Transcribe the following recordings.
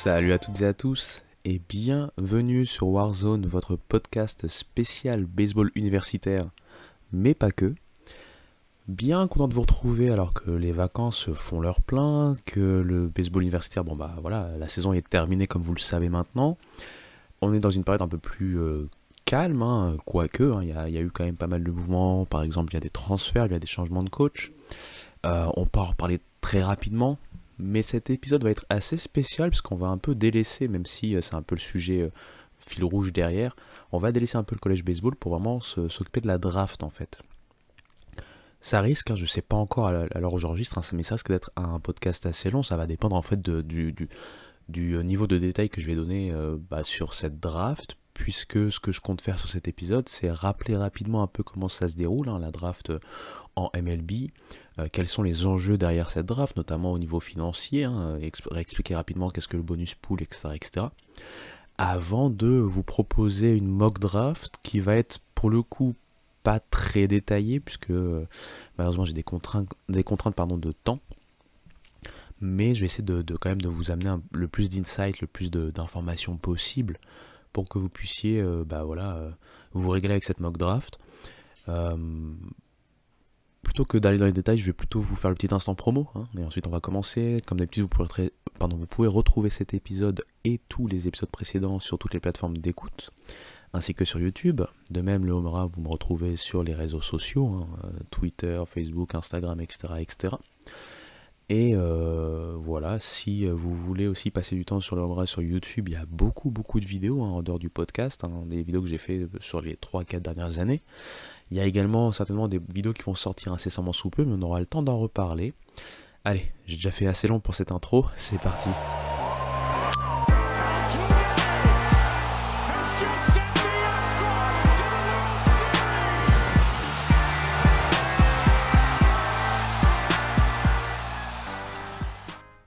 Salut à toutes et à tous et bienvenue sur Warzone, votre podcast spécial baseball universitaire, mais pas que. Bien content de vous retrouver alors que les vacances font leur plein, que le baseball universitaire, bon bah voilà, la saison est terminée comme vous le savez maintenant. On est dans une période un peu plus calme, hein, quoique, hein, y a eu quand même pas mal de mouvements, par exemple via des transferts, via des changements de coach. On peut en reparler très rapidement. Mais cet épisode va être assez spécial puisqu'on va un peu délaisser, même si c'est un peu le sujet fil rouge derrière, on va délaisser un peu le collège baseball pour vraiment s'occuper de la draft en fait. Ça risque, hein, je sais pas encore à l'heure où j'enregistre, hein, mais ça risque d'être un podcast assez long, ça va dépendre en fait du niveau de détail que je vais donner sur cette draft, puisque ce que je compte faire sur cet épisode, c'est rappeler rapidement un peu comment ça se déroule, hein, la draft en MLB, quels sont les enjeux derrière cette draft, notamment au niveau financier, hein, expliquer rapidement qu'est-ce que le bonus pool, etc., etc., avant de vous proposer une mock draft qui va être pour le coup pas très détaillée, puisque malheureusement j'ai des contraintes de temps, mais je vais essayer de quand même de vous amener le plus d'insight, le plus d'informations possible pour que vous puissiez vous régaler avec cette mock draft. Plutôt que d'aller dans les détails, je vais plutôt vous faire le petit instant promo, hein, et ensuite on va commencer. Comme d'habitude, vous pouvez retrouver cet épisode et tous les épisodes précédents sur toutes les plateformes d'écoute, ainsi que sur YouTube. De même, le Homera, vous me retrouvez sur les réseaux sociaux, hein, Twitter, Facebook, Instagram, etc. etc. Et voilà, si vous voulez aussi passer du temps sur le Homera sur YouTube, il y a beaucoup de vidéos, hein, en dehors du podcast, hein, des vidéos que j'ai fait sur les 3-4 dernières années. Il y a également certainement des vidéos qui vont sortir incessamment sous peu, mais on aura le temps d'en reparler. Allez, j'ai déjà fait assez long pour cette intro, c'est parti.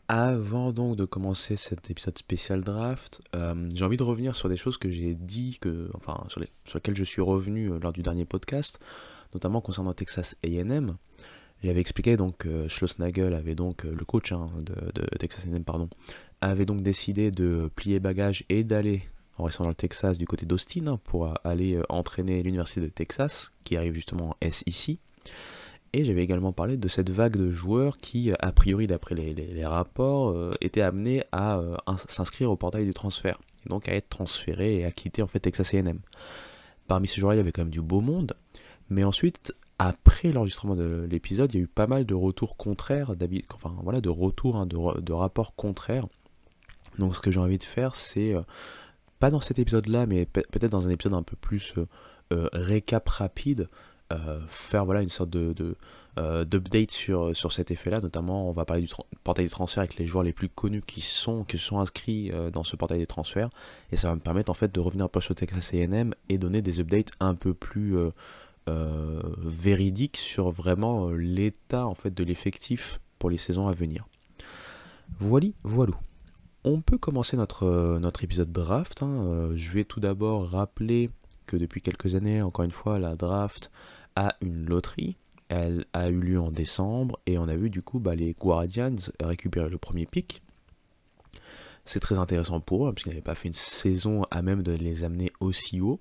Avant donc de commencer cet épisode spécial draft, j'ai envie de revenir sur des choses que j'ai dit, sur lesquelles je suis revenu lors du dernier podcast, notamment concernant Texas A&M. J'avais expliqué donc Schlossnagle avait donc le coach, hein, de Texas A&M avait donc décidé de plier bagages et d'aller en restant dans le Texas du côté d'Austin, hein, pour aller entraîner l'université de Texas qui arrive justement en SEC. Et j'avais également parlé de cette vague de joueurs qui, a priori, d'après les rapports, étaient amenés à s'inscrire au portail du transfert, et donc à être transférés et à quitter en fait Texas A&M. Parmi ces joueurs-là, il y avait quand même du beau monde, mais ensuite, après l'enregistrement de l'épisode, il y a eu pas mal de retours contraires, de rapports contraires. Donc ce que j'ai envie de faire, c'est, pas dans cet épisode-là, mais peut-être dans un épisode un peu plus récap rapide, faire une sorte d'update sur cet effet-là. Notamment, on va parler du portail des transferts avec les joueurs les plus connus qui sont inscrits dans ce portail des transferts, et ça va me permettre en fait de revenir un peu sur Texas A&M et donner des updates un peu plus véridiques sur vraiment l'état en fait de l'effectif pour les saisons à venir. Voilà. On peut commencer notre épisode draft, hein. Je vais tout d'abord rappeler que depuis quelques années, encore une fois, la draft a une loterie. Elle a eu lieu en décembre et on a vu du coup les Guardians récupérer le premier pick. C'est très intéressant pour eux, parce qu'ils n'avaient pas fait une saison à même de les amener aussi haut.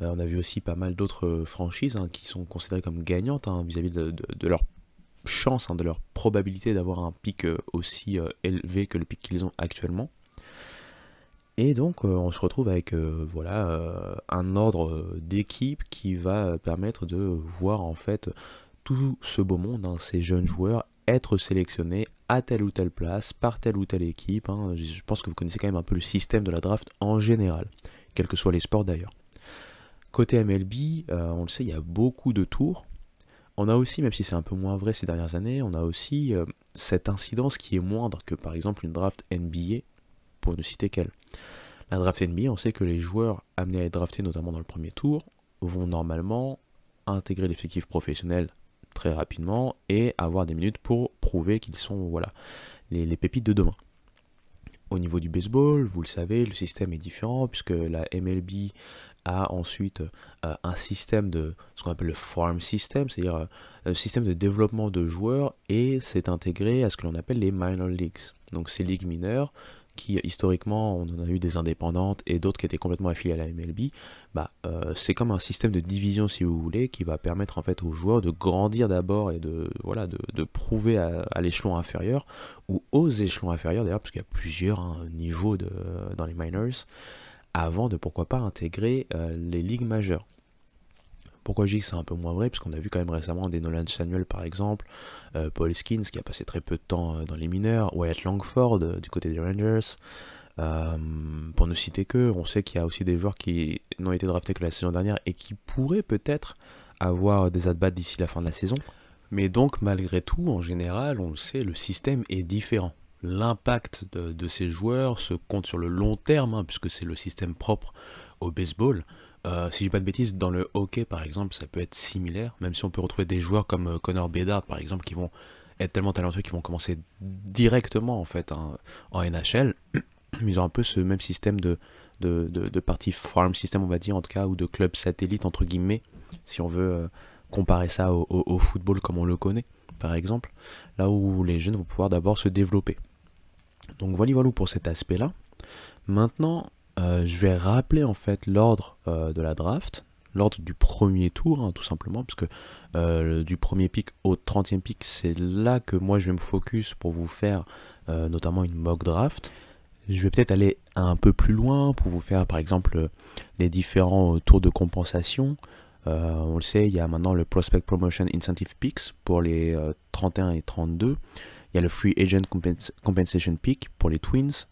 On a vu aussi pas mal d'autres franchises, hein, qui sont considérées comme gagnantes, hein, vis-à-vis de leur chance, hein, de leur probabilité d'avoir un pick aussi élevé que le pick qu'ils ont actuellement. Et donc on se retrouve avec un ordre d'équipe qui va permettre de voir en fait tout ce beau monde, hein, ces jeunes joueurs être sélectionnés à telle ou telle place par telle ou telle équipe, hein. Je pense que vous connaissez quand même un peu le système de la draft en général, quels que soient les sports d'ailleurs. Côté MLB, on le sait, il y a beaucoup de tours. On a aussi, même si c'est un peu moins vrai ces dernières années, on a aussi cette incidence qui est moindre que par exemple une draft NBA, pour ne citer qu'elle. La draft NBA, on sait que les joueurs amenés à être draftés, notamment dans le premier tour, vont normalement intégrer l'effectif professionnel très rapidement et avoir des minutes pour prouver qu'ils sont les pépites de demain. Au niveau du baseball, vous le savez, le système est différent puisque la MLB a ensuite un système de ce qu'on appelle le farm system, c'est-à-dire un système de développement de joueurs, et c'est intégré à ce que l'on appelle les minor leagues. Donc ces ligues mineures qui historiquement on en a eu des indépendantes et d'autres qui étaient complètement affiliées à la MLB, c'est comme un système de division si vous voulez qui va permettre en fait aux joueurs de grandir d'abord et de prouver à l'échelon inférieur ou aux échelons inférieurs d'ailleurs parce qu'il y a plusieurs niveaux dans les minors avant de pourquoi pas intégrer les ligues majeures. Pourquoi je dis que c'est un peu moins vrai? Parce qu'on a vu quand même récemment des Nolan Samuel par exemple, Paul Skeens qui a passé très peu de temps dans les mineurs, Wyatt Langford du côté des Rangers, pour ne citer que, on sait qu'il y a aussi des joueurs qui n'ont été draftés que la saison dernière et qui pourraient peut-être avoir des at-bats d'ici la fin de la saison. Mais donc malgré tout, en général, on le sait, le système est différent. L'impact de ces joueurs se compte sur le long terme, puisque c'est le système propre au baseball. Si je dis pas de bêtises, dans le hockey par exemple, ça peut être similaire, même si on peut retrouver des joueurs comme Connor Bedard par exemple, qui vont être tellement talentueux qu'ils vont commencer directement en fait en NHL. Ils ont un peu ce même système de partie farm system, on va dire en tout cas, ou de club satellite entre guillemets, si on veut comparer ça au football comme on le connaît par exemple, là où les jeunes vont pouvoir d'abord se développer. Donc voilà pour cet aspect là. Maintenant je vais rappeler en fait l'ordre de la draft, l'ordre du premier tour tout simplement, parce que du premier pick au 30e pick, c'est là que moi je vais me focus pour vous faire notamment une mock draft. Je vais peut-être aller un peu plus loin pour vous faire par exemple les différents tours de compensation. On le sait, il y a maintenant le Prospect Promotion Incentive Picks pour les 31 et 32. Il y a le Free Agent Compensation Pick pour les Twins.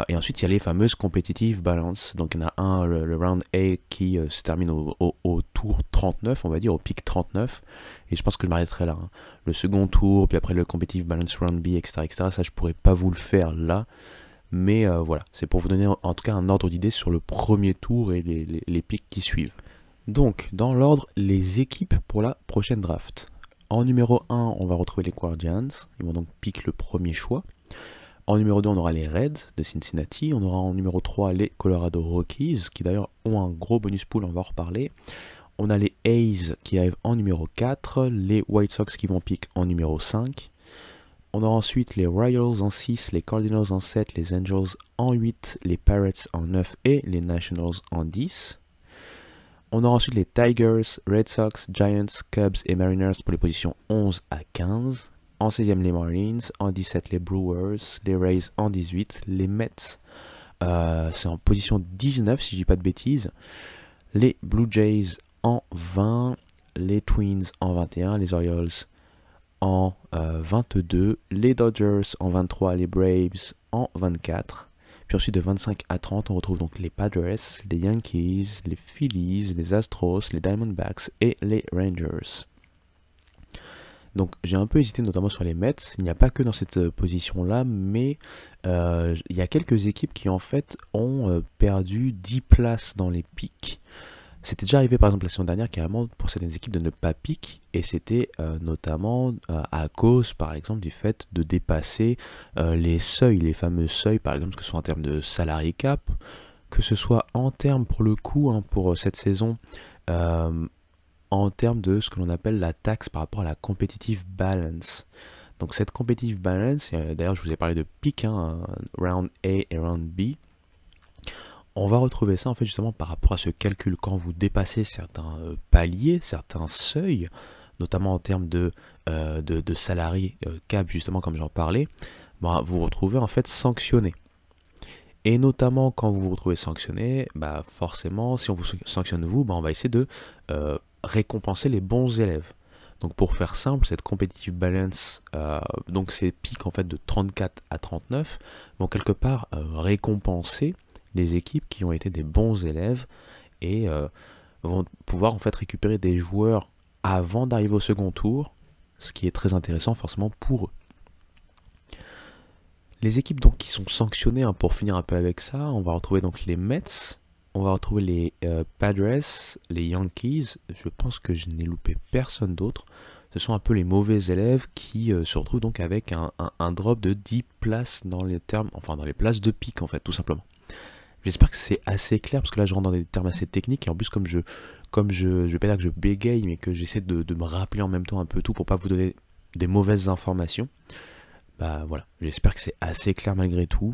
Et ensuite, il y a les fameuses Competitive Balance. Donc, il y en a un, le Round A, qui se termine au tour 39, on va dire, au pick 39. Et je pense que je m'arrêterai là. Le second tour, puis après le Competitive Balance Round B, etc. Ça, je pourrais pas vous le faire là. Mais voilà, c'est pour vous donner en tout cas un ordre d'idée sur le premier tour et les picks qui suivent. Donc, dans l'ordre, les équipes pour la prochaine draft. En numéro 1, on va retrouver les Guardians. Ils vont donc pick le premier choix. En numéro 2, on aura les Reds de Cincinnati. On aura en numéro 3 les Colorado Rockies, qui d'ailleurs ont un gros bonus pool, on va en reparler. On a les A's qui arrivent en numéro 4, les White Sox qui vont pick en numéro 5. On aura ensuite les Royals en 6, les Cardinals en 7, les Angels en 8, les Pirates en 9 et les Nationals en 10. On aura ensuite les Tigers, Red Sox, Giants, Cubs et Mariners pour les positions 11 à 15. En 16e, les Marlins. En 17, les Brewers. Les Rays en 18. Les Mets, c'est en position 19, si je dis pas de bêtises. Les Blue Jays en 20. Les Twins en 21. Les Orioles en 22. Les Dodgers en 23. Les Braves en 24. Puis ensuite, de 25 à 30, on retrouve donc les Padres, les Yankees, les Phillies, les Astros, les Diamondbacks et les Rangers. Donc j'ai un peu hésité notamment sur les Mets, il n'y a pas que dans cette position-là, mais il y a quelques équipes qui en fait ont perdu 10 places dans les pics. C'était déjà arrivé par exemple la saison dernière carrément pour certaines équipes de ne pas pick, et c'était notamment à cause par exemple du fait de dépasser les seuils, les fameux seuils par exemple, que ce soit en termes de salary cap, que ce soit en termes pour le coup pour cette saison, en termes de ce que l'on appelle la taxe par rapport à la competitive balance. Donc cette competitive balance, d'ailleurs je vous ai parlé de pick, round A et round B, on va retrouver ça en fait justement par rapport à ce calcul quand vous dépassez certains paliers, certains seuils, notamment en termes de salariés cap justement comme j'en parlais, vous vous retrouvez en fait sanctionné. Et notamment quand vous vous retrouvez sanctionné, forcément si on vous sanctionne vous, on va essayer de récompenser les bons élèves. Donc pour faire simple, cette competitive balance, donc ces pics en fait de 34 à 39 vont quelque part récompenser les équipes qui ont été des bons élèves et vont pouvoir en fait récupérer des joueurs avant d'arriver au second tour, ce qui est très intéressant forcément pour eux. Les équipes donc qui sont sanctionnées, pour finir un peu avec ça, on va retrouver donc les Mets, on va retrouver les Padres, les Yankees. Je pense que je n'ai loupé personne d'autre. Ce sont un peu les mauvais élèves qui se retrouvent donc avec un drop de 10 places dans les termes, enfin dans les places de pique en fait, tout simplement. J'espère que c'est assez clair parce que là je rentre dans des termes assez techniques et en plus comme je vais pas dire que je bégaye mais que j'essaie de me rappeler en même temps un peu tout pour pas vous donner des mauvaises informations. Voilà, j'espère que c'est assez clair malgré tout.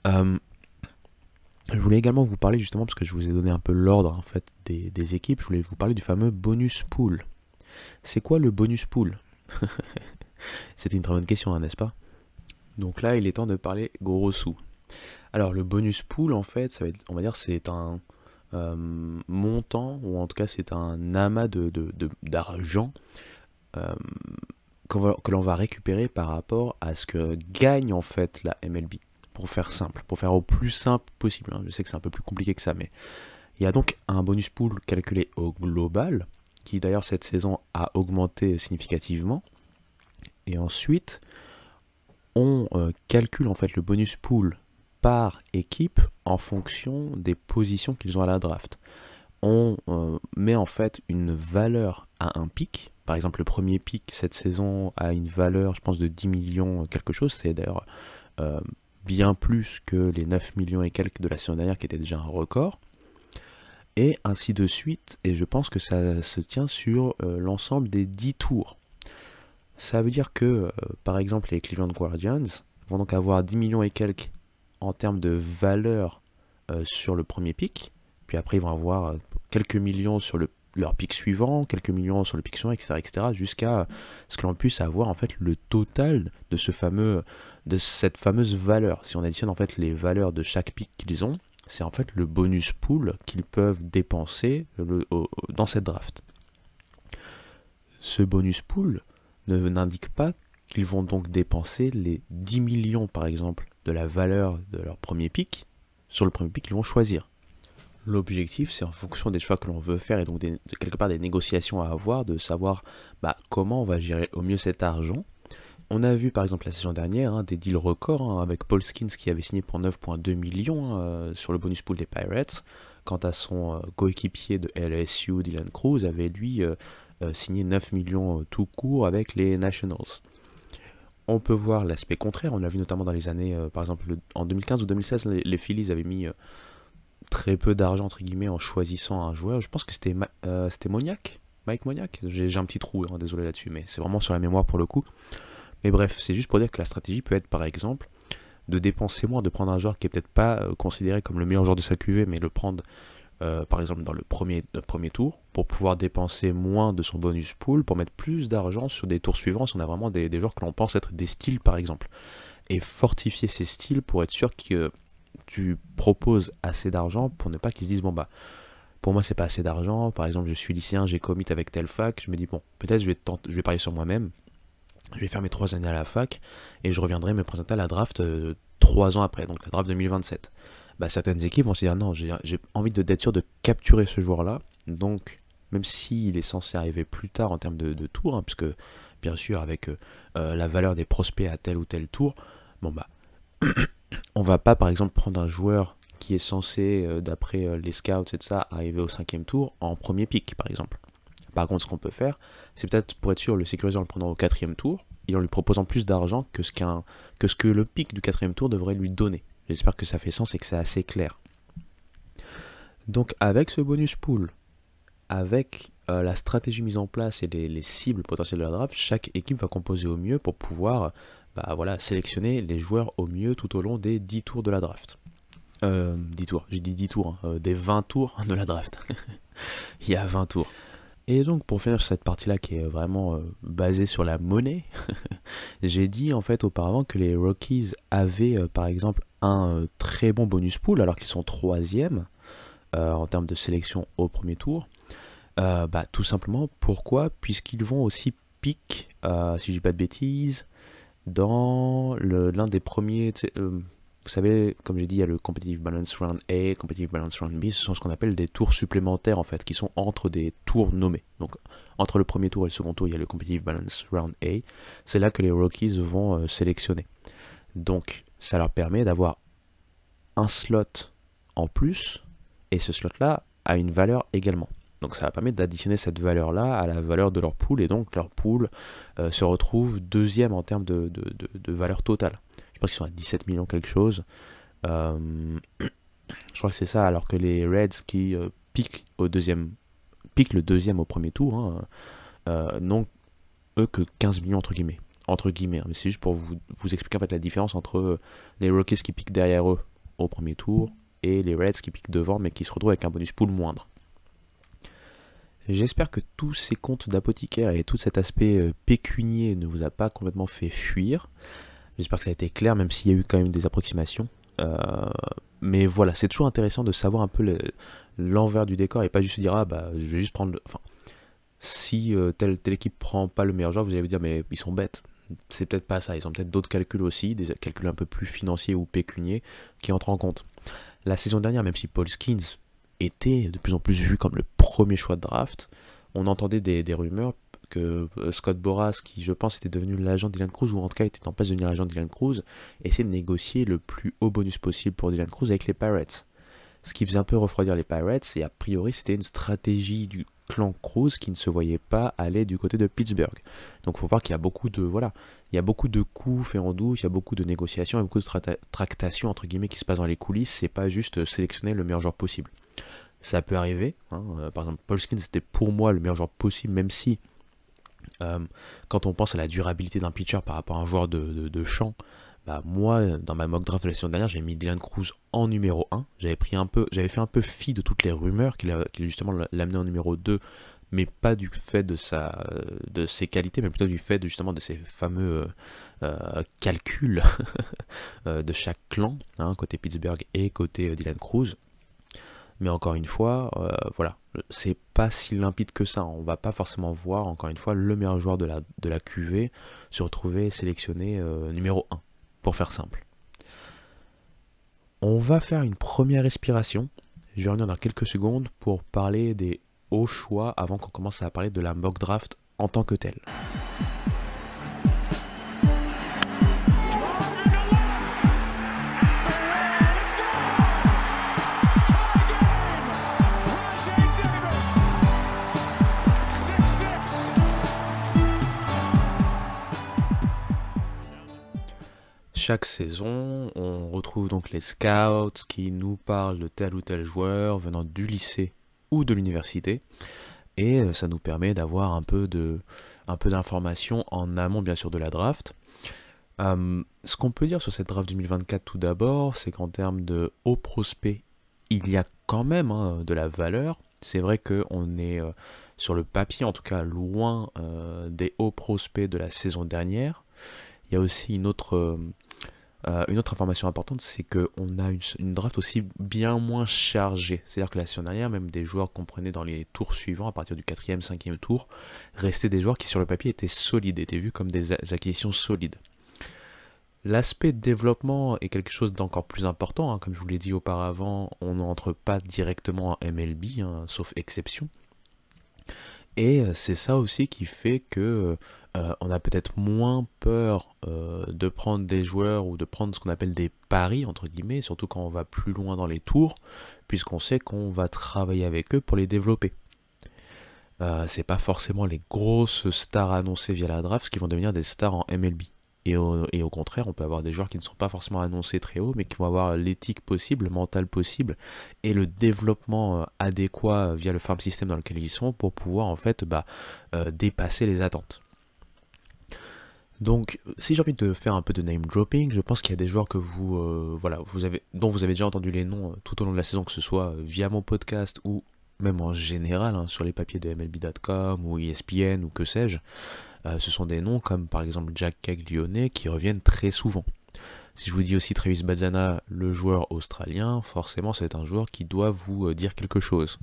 Euh, je voulais également vous parler justement, parce que je vous ai donné un peu l'ordre en fait des équipes, je voulais vous parler du fameux bonus pool. C'est quoi le bonus pool? C'était une très bonne question, hein, n'est-ce pas? Donc là, il est temps de parler gros sous. Alors le bonus pool, en fait, ça va être, on va dire, c'est un montant, ou en tout cas c'est un amas d'argent euh, que l'on va récupérer par rapport à ce que gagne en fait la MLB. Pour faire simple, pour faire au plus simple possible, hein. Je sais que c'est un peu plus compliqué que ça, mais il y a donc un bonus pool calculé au global, qui d'ailleurs cette saison a augmenté significativement. Et ensuite, on calcule en fait le bonus pool par équipe en fonction des positions qu'ils ont à la draft. On met en fait une valeur à un pic. Par exemple, le premier pic cette saison a une valeur, je pense, de 10 millions quelque chose. C'est d'ailleurs euh, bien plus que les 9 millions et quelques de la saison dernière qui était déjà un record. Et ainsi de suite. Et je pense que ça se tient sur l'ensemble des 10 tours. Ça veut dire que, par exemple, les Cleveland Guardians vont donc avoir 10 millions et quelques en termes de valeur sur le premier pic. Puis après, ils vont avoir quelques millions sur leur pic suivant, quelques millions sur le pic suivant, etc., jusqu'à ce que l'on puisse avoir en fait le total de cette fameuse valeur. Si on additionne en fait les valeurs de chaque pic qu'ils ont, c'est en fait le bonus pool qu'ils peuvent dépenser dans cette draft. Ce bonus pool n'indique pas qu'ils vont donc dépenser les 10 millions par exemple de la valeur de leur premier pic sur le premier pic qu'ils vont choisir. L'objectif, c'est en fonction des choix que l'on veut faire et donc quelque part des négociations à avoir, de savoir comment on va gérer au mieux cet argent. On a vu par exemple la saison dernière des deals records avec Paul Skeens qui avait signé pour 9,2 millions sur le bonus pool des Pirates. Quant à son coéquipier de LSU, Dylan Cruz, avait lui signé 9 millions tout court avec les Nationals. On peut voir l'aspect contraire, on l'a vu notamment dans les années, par exemple en 2015 ou 2016, les Phillies avaient mis très peu d'argent entre guillemets en choisissant un joueur. Je pense que c'était Mike Moniak. J'ai un petit trou, désolé là-dessus, mais c'est vraiment sur la mémoire pour le coup. Mais bref, c'est juste pour dire que la stratégie peut être par exemple de dépenser moins, de prendre un joueur qui est peut-être pas considéré comme le meilleur joueur de sa QV, mais le prendre par exemple dans le premier tour, pour pouvoir dépenser moins de son bonus pool, pour mettre plus d'argent sur des tours suivants si on a vraiment des joueurs que l'on pense être des styles par exemple. Et fortifier ces styles pour être sûr que tu proposes assez d'argent pour ne pas qu'ils se disent pour moi c'est pas assez d'argent, par exemple je suis lycéen, j'ai commit avec telle fac, je me dis peut-être je vais parier sur moi-même, je vais faire mes 3 années à la fac et je reviendrai me présenter à la draft 3 ans après, donc la draft 2027. Certaines équipes vont se dire non, j'ai envie d'être sûr de capturer ce joueur-là, donc même s'il est censé arriver plus tard en termes de tours, puisque bien sûr avec la valeur des prospects à tel ou tel tour, on va pas par exemple prendre un joueur qui est censé, d'après les scouts et tout ça, arriver au 5e tour en premier pick par exemple. Par contre, ce qu'on peut faire, c'est peut-être pour être sûr le sécuriser en le prenant au 4e tour et en lui proposant plus d'argent que ce que le pick du 4e tour devrait lui donner. J'espère que ça fait sens et que c'est assez clair. Donc avec ce bonus pool, avec la stratégie mise en place et les cibles potentielles de la draft, chaque équipe va composer au mieux pour pouvoir sélectionner les joueurs au mieux tout au long des 10 tours de la draft. 10 tours, j'ai dit 10 tours, des 20 tours de la draft. Il y a 20 tours. Et donc pour finir sur cette partie-là qui est vraiment basée sur la monnaie, j'ai dit en fait auparavant que les Rockies avaient par exemple un très bon bonus pool alors qu'ils sont 3e en termes de sélection au premier tour. Tout simplement, pourquoi? Puisqu'ils vont aussi pick, si je dis pas de bêtises, dans l'un des premiers, vous savez, comme j'ai dit, il y a le Competitive Balance Round A, Competitive Balance Round B, ce sont ce qu'on appelle des tours supplémentaires en fait, qui sont entre des tours nommés. Donc entre le premier tour et le second tour, il y a le Competitive Balance Round A, c'est là que les Rockies vont sélectionner. Donc ça leur permet d'avoir un slot en plus, et ce slot-là a une valeur également. Donc ça va permettre d'additionner cette valeur-là à la valeur de leur pool, et donc leur pool se retrouve 2e en termes de valeur totale. Je pense qu'ils sont à 17 millions quelque chose. Je crois que c'est ça, alors que les Reds qui piquent le deuxième au premier tour, n'ont eux que 15 millions entre guillemets. Mais c'est juste pour vous expliquer en fait la différence entre les Rockies qui piquent derrière eux au premier tour, et les Reds qui piquent devant mais qui se retrouvent avec un bonus pool moindre. J'espère que tous ces comptes d'apothicaire et tout cet aspect pécunier ne vous a pas complètement fait fuir. J'espère que ça a été clair, même s'il y a eu quand même des approximations. Mais voilà, c'est toujours intéressant de savoir un peu l'envers du décor et pas juste se dire, ah bah je vais juste prendre le... Enfin, si telle équipe prend pas le meilleur joueur, vous allez vous dire, mais ils sont bêtes. C'est peut-être pas ça, ils ont peut-être d'autres calculs aussi, des calculs un peu plus financiers ou pécuniers qui entrent en compte. La saison dernière, même si Paul Skeens était de plus en plus vu comme le premier choix de draft, on entendait des rumeurs que Scott Boras, qui je pense était devenu l'agent de Dylan Cruz, ou en tout cas était en place de devenir l'agent de Dylan Cruz, essayait de négocier le plus haut bonus possible pour Dylan Cruz avec les Pirates. Ce qui faisait un peu refroidir les Pirates, et a priori c'était une stratégie du clan Cruz qui ne se voyait pas aller du côté de Pittsburgh. Donc il faut voir qu'il y a beaucoup de il y a beaucoup de coups faits en douce, il y a beaucoup de négociations, il y a beaucoup de tractations entre guillemets qui se passent dans les coulisses. C'est pas juste sélectionner le meilleur joueur possible. Ça peut arriver. Par exemple, Paul Skeens c'était pour moi le meilleur joueur possible, même si quand on pense à la durabilité d'un pitcher par rapport à un joueur de champ, bah moi, dans ma mock draft de la saison dernière, j'ai mis Dylan Cruz en numéro 1. J'avais fait un peu fi de toutes les rumeurs qu'il justement l'amené en numéro 2, mais pas du fait de ses qualités, mais plutôt du fait justement de ces fameux calculs de chaque clan, côté Pittsburgh et côté Dylan Cruz. Mais encore une fois, voilà, c'est pas si limpide que ça. On va pas forcément voir, encore une fois, le meilleur joueur de la QV se retrouver sélectionné numéro 1, pour faire simple. On va faire une première respiration. Je vais revenir dans quelques secondes pour parler des hauts choix avant qu'on commence à parler de la mock draft en tant que telle. Chaque saison, on retrouve donc les scouts qui nous parlent de tel ou tel joueur venant du lycée ou de l'université, et ça nous permet d'avoir un peu d'informations en amont bien sûr de la draft. Ce qu'on peut dire sur cette draft 2024 tout d'abord, c'est qu'en termes de hauts prospects, il y a quand même de la valeur. C'est vrai qu'on est sur le papier en tout cas loin des hauts prospects de la saison dernière. Il y a aussi une autre information importante, c'est qu'on a une draft aussi bien moins chargée. C'est-à-dire que la saison dernière, même des joueurs qu'on prenait dans les tours suivants, à partir du 4e, 5e tour, restaient des joueurs qui sur le papier étaient solides, étaient vus comme des acquisitions solides. L'aspect développement est quelque chose d'encore plus important, comme je vous l'ai dit auparavant, on n'entre pas directement en MLB, sauf exception. Et c'est ça aussi qui fait que on a peut-être moins peur de prendre des joueurs ou de prendre ce qu'on appelle des paris, entre guillemets, surtout quand on va plus loin dans les tours, puisqu'on sait qu'on va travailler avec eux pour les développer. C'est pas forcément les grosses stars annoncées via la draft qui vont devenir des stars en MLB. Et au contraire, on peut avoir des joueurs qui ne sont pas forcément annoncés très haut, mais qui vont avoir l'éthique possible, le mental possible, et le développement adéquat via le farm system dans lequel ils sont pour pouvoir en fait dépasser les attentes. Donc, si j'ai envie de faire un peu de name dropping, je pense qu'il y a des joueurs que dont vous avez déjà entendu les noms tout au long de la saison, que ce soit via mon podcast ou même en général sur les papiers de MLB.com ou ESPN ou que sais-je. Ce sont des noms comme par exemple Jack Caglione qui reviennent très souvent. Si je vous dis aussi Travis Bazzana, le joueur australien, forcément c'est un joueur qui doit vous dire quelque chose.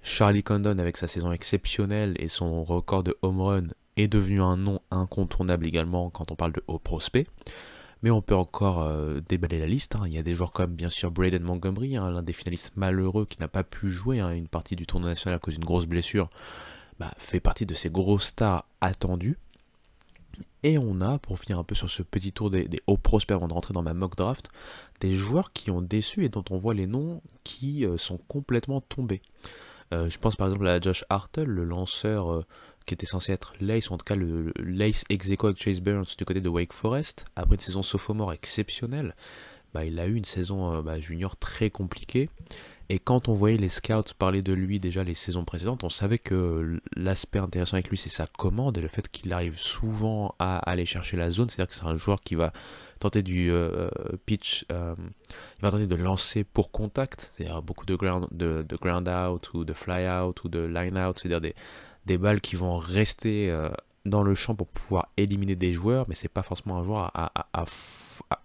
Charlie Condon, avec sa saison exceptionnelle et son record de home run, est devenu un nom incontournable également quand on parle de haut prospect. Mais on peut encore déballer la liste. Il y a des joueurs comme bien sûr Braden Montgomery, l'un des finalistes malheureux qui n'a pas pu jouer une partie du tournoi national à cause d'une grosse blessure, fait partie de ces grosses stars attendues. Et on a, pour finir un peu sur ce petit tour des hauts prospects avant de rentrer dans ma mock draft, des joueurs qui ont déçu et dont on voit les noms qui sont complètement tombés. Je pense par exemple à Josh Hartle, le lanceur qui était censé être l'ace, ou en tout cas l'ace ex-aequo avec Chase Burns du côté de Wake Forest. Après une saison sophomore exceptionnelle, il a eu une saison junior très compliquée. Et quand on voyait les scouts parler de lui déjà les saisons précédentes, on savait que l'aspect intéressant avec lui, c'est sa commande et le fait qu'il arrive souvent à aller chercher la zone. C'est-à-dire que c'est un joueur qui va tenter du pitch, il va tenter de lancer pour contact, c'est-à-dire beaucoup de ground out ou de fly out ou de line out, c'est-à-dire des balles qui vont rester dans le champ pour pouvoir éliminer des joueurs, mais c'est pas forcément un joueur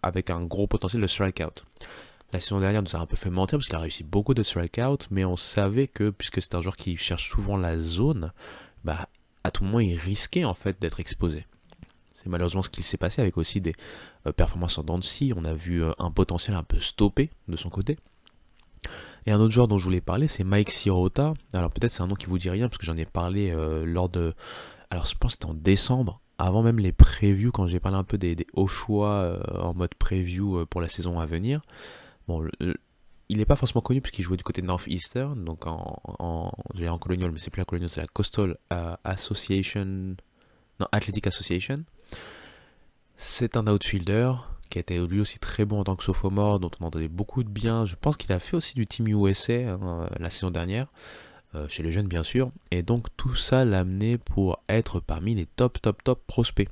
avec un gros potentiel de strikeout. La saison dernière nous a un peu fait mentir parce qu'il a réussi beaucoup de strikeouts, mais on savait que puisque c'est un joueur qui cherche souvent la zone, bah à tout moment il risquait en fait d'être exposé. C'est malheureusement ce qui s'est passé avec aussi des performances en dents de scie. On a vu un potentiel un peu stoppé de son côté. Et un autre joueur dont je voulais parler, c'est Mike Sirota. Alors peut-être c'est un nom qui vous dit rien parce que j'en ai parlé lors de... Alors je pense que c'était en décembre, avant même les previews, quand j'ai parlé un peu des hauts choix en mode preview pour la saison à venir. Bon, il n'est pas forcément connu puisqu'il jouait du côté de Northeastern, donc j'allais en colonial, mais c'est plus la colonial, c'est la Coastal Association, non, Athletic Association. C'est un outfielder qui a été lui aussi très bon en tant que sophomore, dont on entendait beaucoup de bien. Je pense qu'il a fait aussi du Team USA la saison dernière, chez les jeunes bien sûr, et donc tout ça l'a amené pour être parmi les top prospects.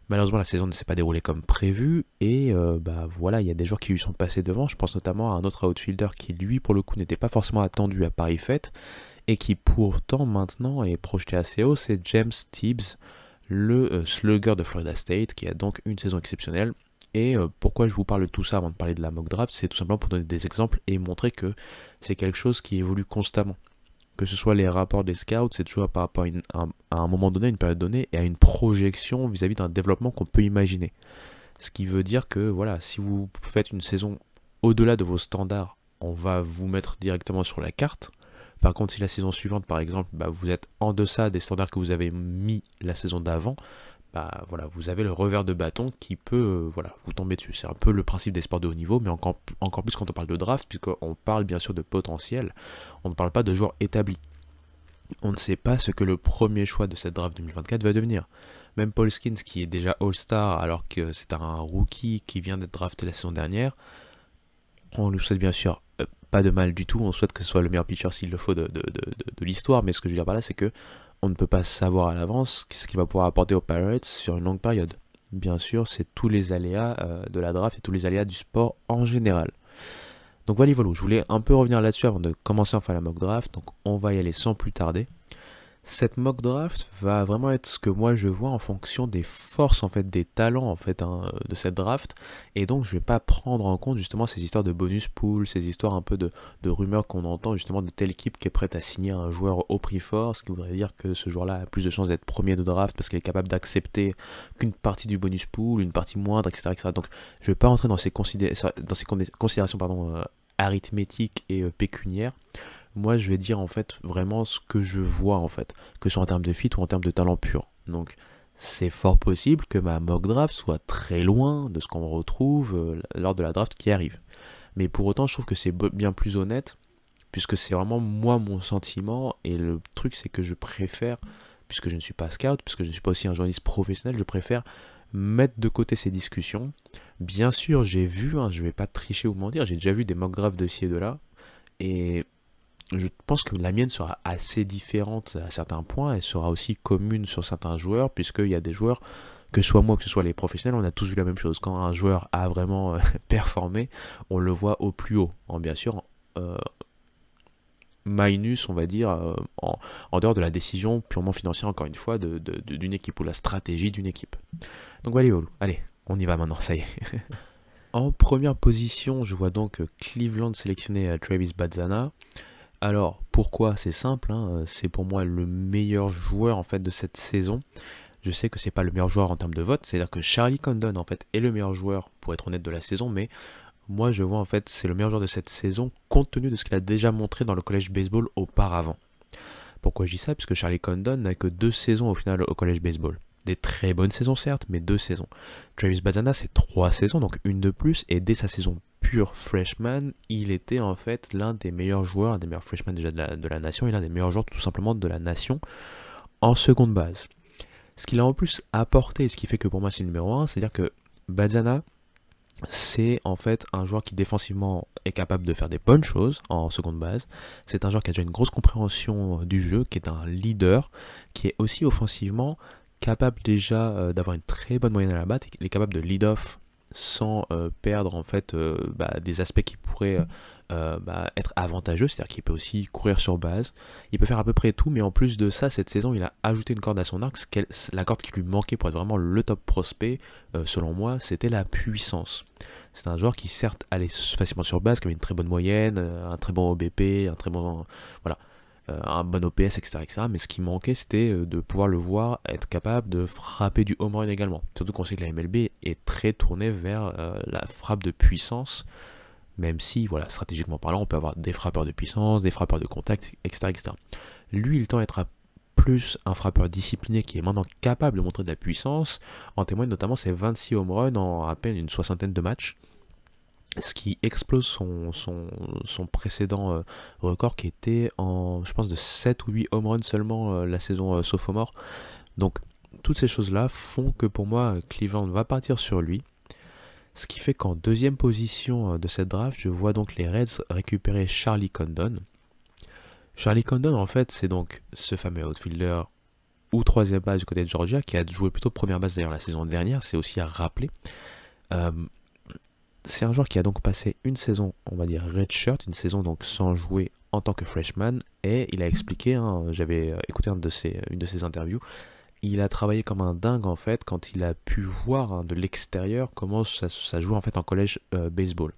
Malheureusement, la saison ne s'est pas déroulée comme prévu et bah voilà, il y a des joueurs qui lui sont passés devant. Je pense notamment à un autre outfielder qui, lui, pour le coup, n'était pas forcément attendu à Paris Fête et qui pourtant maintenant est projeté assez haut. C'est James Tibbs, le slugger de Florida State, qui a donc une saison exceptionnelle. Et pourquoi je vous parle de tout ça avant de parler de la mock draft, c'est tout simplement pour donner des exemples et montrer que c'est quelque chose qui évolue constamment. Que ce soit les rapports des scouts, c'est toujours par rapport à un moment donné, une période donnée, et à une projection vis-à-vis d'un développement qu'on peut imaginer. Ce qui veut dire que voilà, si vous faites une saison au-delà de vos standards, on va vous mettre directement sur la carte. Par contre, si la saison suivante, par exemple, bah, vous êtes en deçà des standards que vous avez mis la saison d'avant, bah voilà, vous avez le revers de bâton qui peut voilà, vous tomber dessus. C'est un peu le principe des sports de haut niveau, mais encore plus quand on parle de draft, puisqu'on parle bien sûr de potentiel, on ne parle pas de joueurs établis. On ne sait pas ce que le premier choix de cette draft 2024 va devenir. Même Paul Skeens, qui est déjà All-Star, alors que c'est un rookie qui vient d'être drafté la saison dernière, on lui souhaite bien sûr pas de mal du tout, on souhaite que ce soit le meilleur pitcher s'il le faut de l'histoire, mais ce que je veux dire par là, c'est que on ne peut pas savoir à l'avance ce qu'il va pouvoir apporter aux Pirates sur une longue période. Bien sûr, c'est tous les aléas de la draft et tous les aléas du sport en général. Donc voilà, je voulais un peu revenir là-dessus avant de commencer enfin la mock draft, donc on va y aller sans plus tarder. Cette mock draft va vraiment être ce que moi je vois en fonction des forces, en fait, des talents en fait de cette draft, et donc je vais pas prendre en compte justement ces histoires de bonus pool, ces histoires un peu de rumeurs qu'on entend justement de telle équipe qui est prête à signer un joueur au prix fort, ce qui voudrait dire que ce joueur-là a plus de chances d'être premier de draft parce qu'il est capable d'accepter qu'une partie du bonus pool, une partie moindre, etc. Donc je vais pas rentrer dans ces considérations arithmétiques et pécuniaires. Moi je vais dire en fait vraiment ce que je vois en fait, que ce soit en termes de fit ou en termes de talent pur. Donc c'est fort possible que ma mock draft soit très loin de ce qu'on retrouve lors de la draft qui arrive. Mais pour autant je trouve que c'est bien plus honnête, puisque c'est vraiment moi mon sentiment, et le truc c'est que je préfère, puisque je ne suis pas scout, puisque je ne suis pas aussi un journaliste professionnel, je préfère mettre de côté ces discussions. Bien sûr j'ai vu, je vais pas tricher ou mentir, j'ai déjà vu des mock drafts de ci et de là, et je pense que la mienne sera assez différente à certains points, elle sera aussi commune sur certains joueurs, puisqu'il y a des joueurs, que ce soit moi, que ce soit les professionnels, on a tous vu la même chose. Quand un joueur a vraiment performé, on le voit au plus haut. Bien sûr, minus, on va dire, en dehors de la décision purement financière, encore une fois, d'une équipe, ou la stratégie d'une équipe. Donc voilà, allez, on y va maintenant, ça y est. En première position, je vois donc Cleveland sélectionner Travis Bazzana. Alors, pourquoi? C'est simple, c'est pour moi le meilleur joueur en fait de cette saison. Je sais que c'est pas le meilleur joueur en termes de vote, c'est-à-dire que Charlie Condon en fait est le meilleur joueur, pour être honnête, de la saison, mais moi je vois en fait c'est le meilleur joueur de cette saison compte tenu de ce qu'il a déjà montré dans le college baseball auparavant. Pourquoi je dis ça? Puisque Charlie Condon n'a que 2 saisons au final au college baseball. Des très bonnes saisons certes, mais 2 saisons. Travis Bazzana c'est 3 saisons, donc une de plus, et dès sa saison pure freshman, il était en fait l'un des meilleurs joueurs, un des meilleurs freshmen déjà de la nation, et l'un des meilleurs joueurs tout simplement de la nation en seconde base. Ce qu'il a en plus apporté, et ce qui fait que pour moi c'est le numéro 1, c'est-à-dire que Bazzana c'est en fait un joueur qui défensivement est capable de faire des bonnes choses en seconde base. C'est un joueur qui a déjà une grosse compréhension du jeu, qui est un leader, qui est aussi offensivement capable déjà d'avoir une très bonne moyenne à la batte. Il est capable de lead off sans perdre en fait des aspects qui pourraient être avantageux, c'est-à-dire qu'il peut aussi courir sur base, il peut faire à peu près tout, mais en plus de ça, cette saison, il a ajouté une corde à son arc, la corde qui lui manquait pour être vraiment le top prospect, selon moi, c'était la puissance. C'est un joueur qui certes allait facilement sur base, qui avait une très bonne moyenne, un très bon OBP, un très bon, voilà, un bon OPS, etc., etc. Mais ce qui manquait, c'était de pouvoir le voir être capable de frapper du home run également. Surtout qu'on sait que la MLB est très tournée vers la frappe de puissance, même si, voilà, stratégiquement parlant, on peut avoir des frappeurs de puissance, des frappeurs de contact, etc., etc. Lui, il tend à être plus un frappeur discipliné qui est maintenant capable de montrer de la puissance. En témoignent notamment ses 26 home runs en à peine une soixantaine de matchs, ce qui explose son précédent record qui était en, je pense, de 7 ou 8 home runs seulement la saison sophomore. Donc, toutes ces choses-là font que pour moi, Cleveland va partir sur lui. Ce qui fait qu'en deuxième position de cette draft, je vois donc les Reds récupérer Charlie Condon. Charlie Condon, en fait, c'est donc ce fameux outfielder ou troisième base du côté de Georgia, qui a joué plutôt première base d'ailleurs la saison dernière, c'est aussi à rappeler. Euh, c'est un joueur qui a donc passé une saison, on va dire redshirt, une saison donc sans jouer en tant que freshman, et il a expliqué, hein, j'avais écouté une de ses interviews, il a travaillé comme un dingue en fait quand il a pu voir de l'extérieur comment ça joue en fait en collège baseball.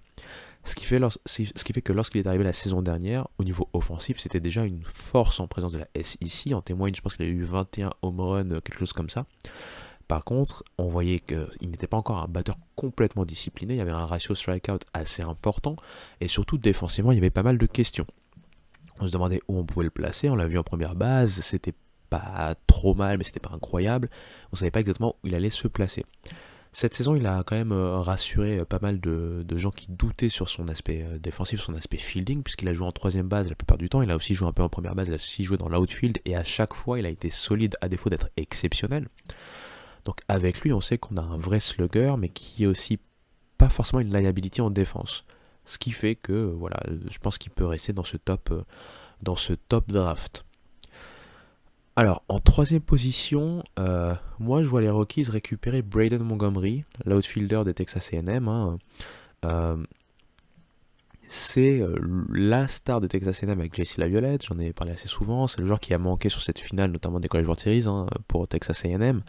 Ce qui fait que lorsqu'il est arrivé la saison dernière, au niveau offensif, c'était déjà une force en présence de la SEC. En témoigne, je pense qu'il a eu 21 home runs, quelque chose comme ça. Par contre, on voyait qu'il n'était pas encore un batteur complètement discipliné. Il y avait un ratio strikeout assez important. Et surtout, défensivement, il y avait pas mal de questions. On se demandait où on pouvait le placer. On l'a vu en première base. C'était pas trop mal, mais c'était pas incroyable. On savait pas exactement où il allait se placer. Cette saison, il a quand même rassuré pas mal de gens qui doutaient sur son aspect défensif, son aspect fielding, puisqu'il a joué en troisième base la plupart du temps. Il a aussi joué un peu en première base, il a aussi joué dans l'outfield, et à chaque fois, il a été solide à défaut d'être exceptionnel. Donc avec lui, on sait qu'on a un vrai slugger, mais qui est aussi pas forcément une liability en défense. Ce qui fait que, voilà, je pense qu'il peut rester dans ce top draft. Alors, en troisième position, moi je vois les Rockies récupérer Braden Montgomery, l'outfielder des Texas A&M. Hein. Euh, c'est la star de Texas A&M avec JC Laviolette, j'en ai parlé assez souvent. C'est le joueur qui a manqué sur cette finale, notamment des College World Series pour Texas A&M.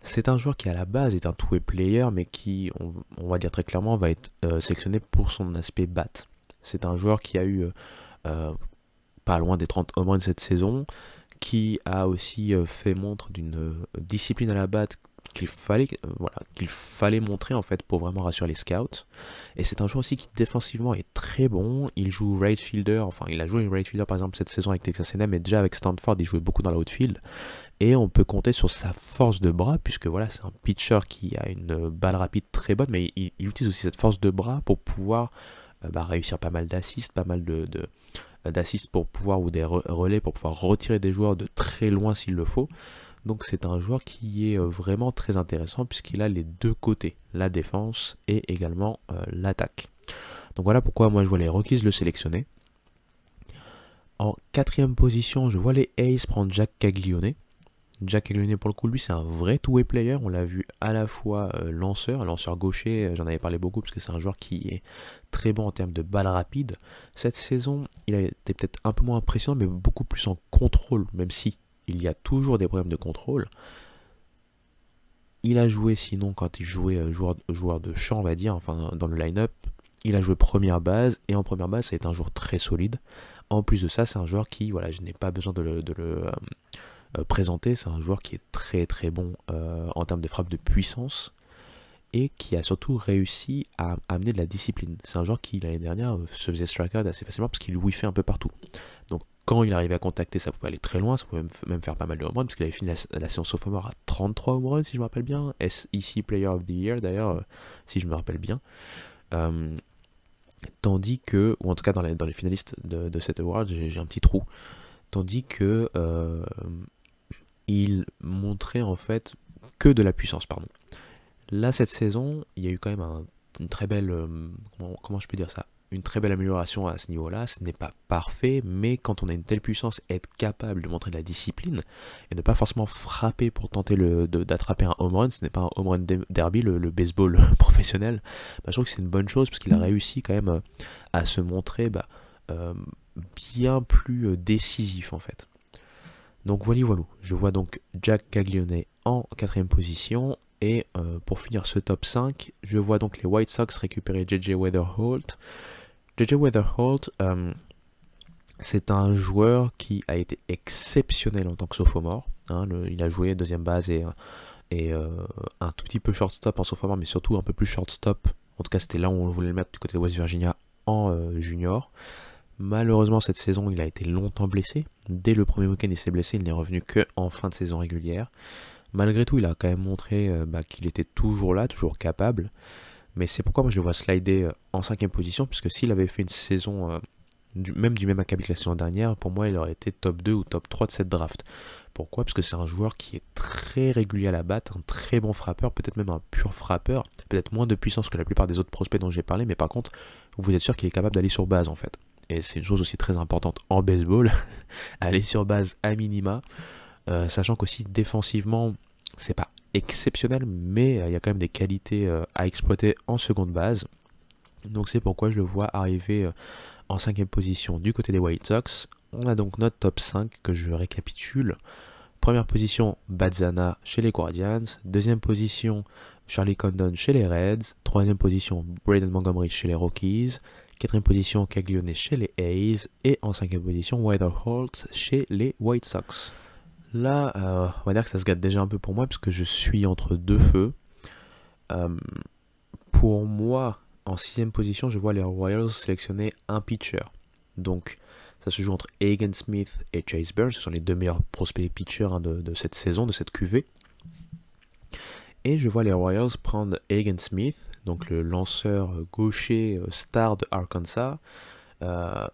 C'est un joueur qui à la base est un two-way player, mais qui, on va dire très clairement, va être sélectionné pour son aspect bat. C'est un joueur qui a eu pas loin des 30 home runs cette saison, qui a aussi fait montre d'une discipline à la batte qu'il fallait montrer en fait pour vraiment rassurer les scouts. Et c'est un joueur aussi qui défensivement est très bon. Il joue right fielder, enfin il a joué right fielder par exemple cette saison avec Texas A&M, mais déjà avec Stanford il jouait beaucoup dans l'outfield. Et on peut compter sur sa force de bras, puisque voilà, c'est un pitcher qui a une balle rapide très bonne, mais il utilise aussi cette force de bras pour pouvoir réussir pas mal d'assists, pas mal d'assists pour pouvoir, ou des relais pour pouvoir retirer des joueurs de très loin s'il le faut. Donc c'est un joueur qui est vraiment très intéressant, puisqu'il a les deux côtés, la défense et également l'attaque. Donc voilà pourquoi moi je vois les Rockies le sélectionner. En quatrième position, je vois les A's prendre Jack Caglione. Jack Caglione, pour le coup, lui, c'est un vrai two-way player. On l'a vu à la fois lanceur gaucher, j'en avais parlé beaucoup parce que c'est un joueur qui est très bon en termes de balles rapides. Cette saison, il a été peut-être un peu moins impressionnant, mais beaucoup plus en contrôle, même si il y a toujours des problèmes de contrôle. Il a joué, sinon, quand il jouait joueur de champ, on va dire, enfin dans le line-up, il a joué première base, et en première base, c'est un joueur très solide. En plus de ça, c'est un joueur qui, voilà, je n'ai pas besoin de le présenté, c'est un joueur qui est très très bon en termes de frappe de puissance et qui a surtout réussi à amener de la discipline. C'est un joueur qui l'année dernière se faisait strike out assez facilement parce qu'il whiffait un peu partout. Donc quand il arrivait à contacter, ça pouvait aller très loin, ça pouvait même faire pas mal de home runs parce qu'il avait fini la séance sophomore à 33 home runs si je me rappelle bien, SEC Player of the Year d'ailleurs, si je me rappelle bien. Tandis que, ou en tout cas dans les finalistes de cet award, j'ai un petit trou, tandis que il montrait en fait que de la puissance, pardon. Là, cette saison, il y a eu quand même un une très belle, comment je peux dire ça? Une très belle amélioration à ce niveau-là. Ce n'est pas parfait, mais quand on a une telle puissance, être capable de montrer de la discipline et ne pas forcément frapper pour tenter d'attraper un home run, ce n'est pas un home run derby, le baseball professionnel, bah, je trouve que c'est une bonne chose parce qu'il a réussi quand même à se montrer euh, bien plus décisif en fait. Donc voilà, voilà. Je vois donc Jack Caglione en quatrième position. Et pour finir ce top 5, je vois donc les White Sox récupérer J.J. Wetherholt. J.J. Wetherholt, c'est un joueur qui a été exceptionnel en tant que sophomore. Hein, il a joué deuxième base et un tout petit peu shortstop en sophomore, mais surtout un peu plus shortstop. En tout cas, c'était là où on voulait le mettre du côté de West Virginia en junior. Malheureusement, cette saison, il a été longtemps blessé. Dès le premier week-end, il s'est blessé. Il n'est revenu que en fin de saison régulière. Malgré tout, il a quand même montré qu'il était toujours là, toujours capable. Mais c'est pourquoi moi je le vois slider en cinquième position, puisque s'il avait fait une saison du même acabit que la saison dernière, pour moi il aurait été top 2 ou top 3 de cette draft. Pourquoi? Parce que c'est un joueur qui est très régulier à la batte, un très bon frappeur, peut-être même un pur frappeur, peut-être moins de puissance que la plupart des autres prospects dont j'ai parlé, mais par contre, vous êtes sûr qu'il est capable d'aller sur base en fait. Et c'est une chose aussi très importante en baseball, aller sur base à minima, sachant qu'aussi défensivement, c'est pas exceptionnel, mais il y a quand même des qualités à exploiter en seconde base. Donc c'est pourquoi je le vois arriver en cinquième position du côté des White Sox. On a donc notre top 5 que je récapitule. Première position, Bazzana chez les Guardians. Deuxième position, Charlie Condon chez les Reds. Troisième position, Braden Montgomery chez les Rockies. Quatrième position, Caglione chez les A's. Et en cinquième position, Wetherholt chez les White Sox. Là, on va dire que ça se gâte déjà un peu pour moi parce que je suis entre deux feux. Pour moi, en sixième position, je vois les Royals sélectionner un pitcher. Donc, ça se joue entre Hagen Smith et Chase Burns. Ce sont les deux meilleurs prospects pitchers de cette saison, de cette QV. Et je vois les Royals prendre Hagen Smith, donc le lanceur gaucher star de Arkansas. Ça